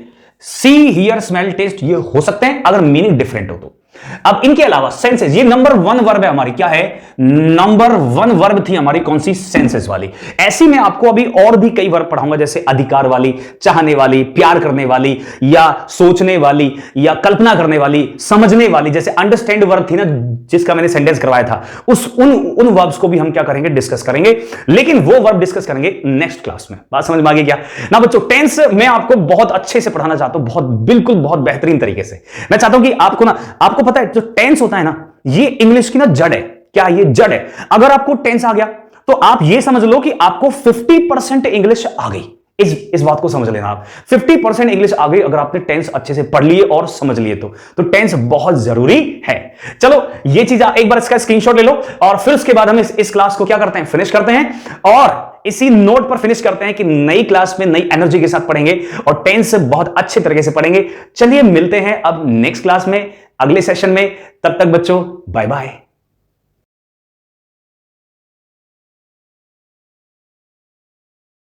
सी, हियर, स्मेल, टेस्ट ये हो सकते हैं अगर मीनिंग डिफरेंट हो तो। अब इनके अलावा सेंसेस, ये नंबर 1 वर्ब है हमारी, क्या है, नंबर 1 वर्ब थी हमारी कौन सी, सेंसेस वाली। ऐसी मैं आपको अभी और भी कई वर्ब पढ़ाऊंगा, जैसे अधिकार वाली, चाहने वाली, प्यार करने वाली, या सोचने वाली, या कल्पना करने वाली, समझने वाली, जैसे अंडरस्टैंड वर्ब थी ना जिसका मैंने सेंटेंस करवाया था, उन वर्ब्स को भी हम क्या करेंगे, डिस्कस करेंगे, लेकिन वो वर्ब डिस्कस करेंगे नेक्स्ट क्लास में। बात समझ में आ गई क्या ना बच्चों। टेंस मैं आपको बहुत अच्छे से पढ़ाना चाहता हूं, बिल्कुल बहुत बेहतरीन तरीके से। मैं चाहता हूं कि आपको पता है जो टेंस होता है ना, ये इंग्लिश की ना जड़ है, क्या ये जड़ है। अगर आपको टेंस आ गया तो आप ये समझ लो कि आपको 50% इंग्लिश आ गई। इस बात को समझ लेना आप, 50% इंग्लिश आ गई अगर आपने टेंस अच्छे से पढ़ लिए और समझ लिए तो टेंस बहुत जरूरी है। चलो ये चीज एक बार इसका स्क्रीनशॉट ले लो, और फिर उसके बाद हम इस क्लास को क्या करते हैं, फिनिश करते हैं, और इसी नोट पर फिनिश करते हैं कि नई क्लास में नई एनर्जी के साथ पढ़ेंगे और टेंस बहुत अच्छे तरीके से पढ़ेंगे। चलिए मिलते हैं अब नेक्स्ट क्लास में, अगले सेशन में। तब तक बच्चों बाय बाय।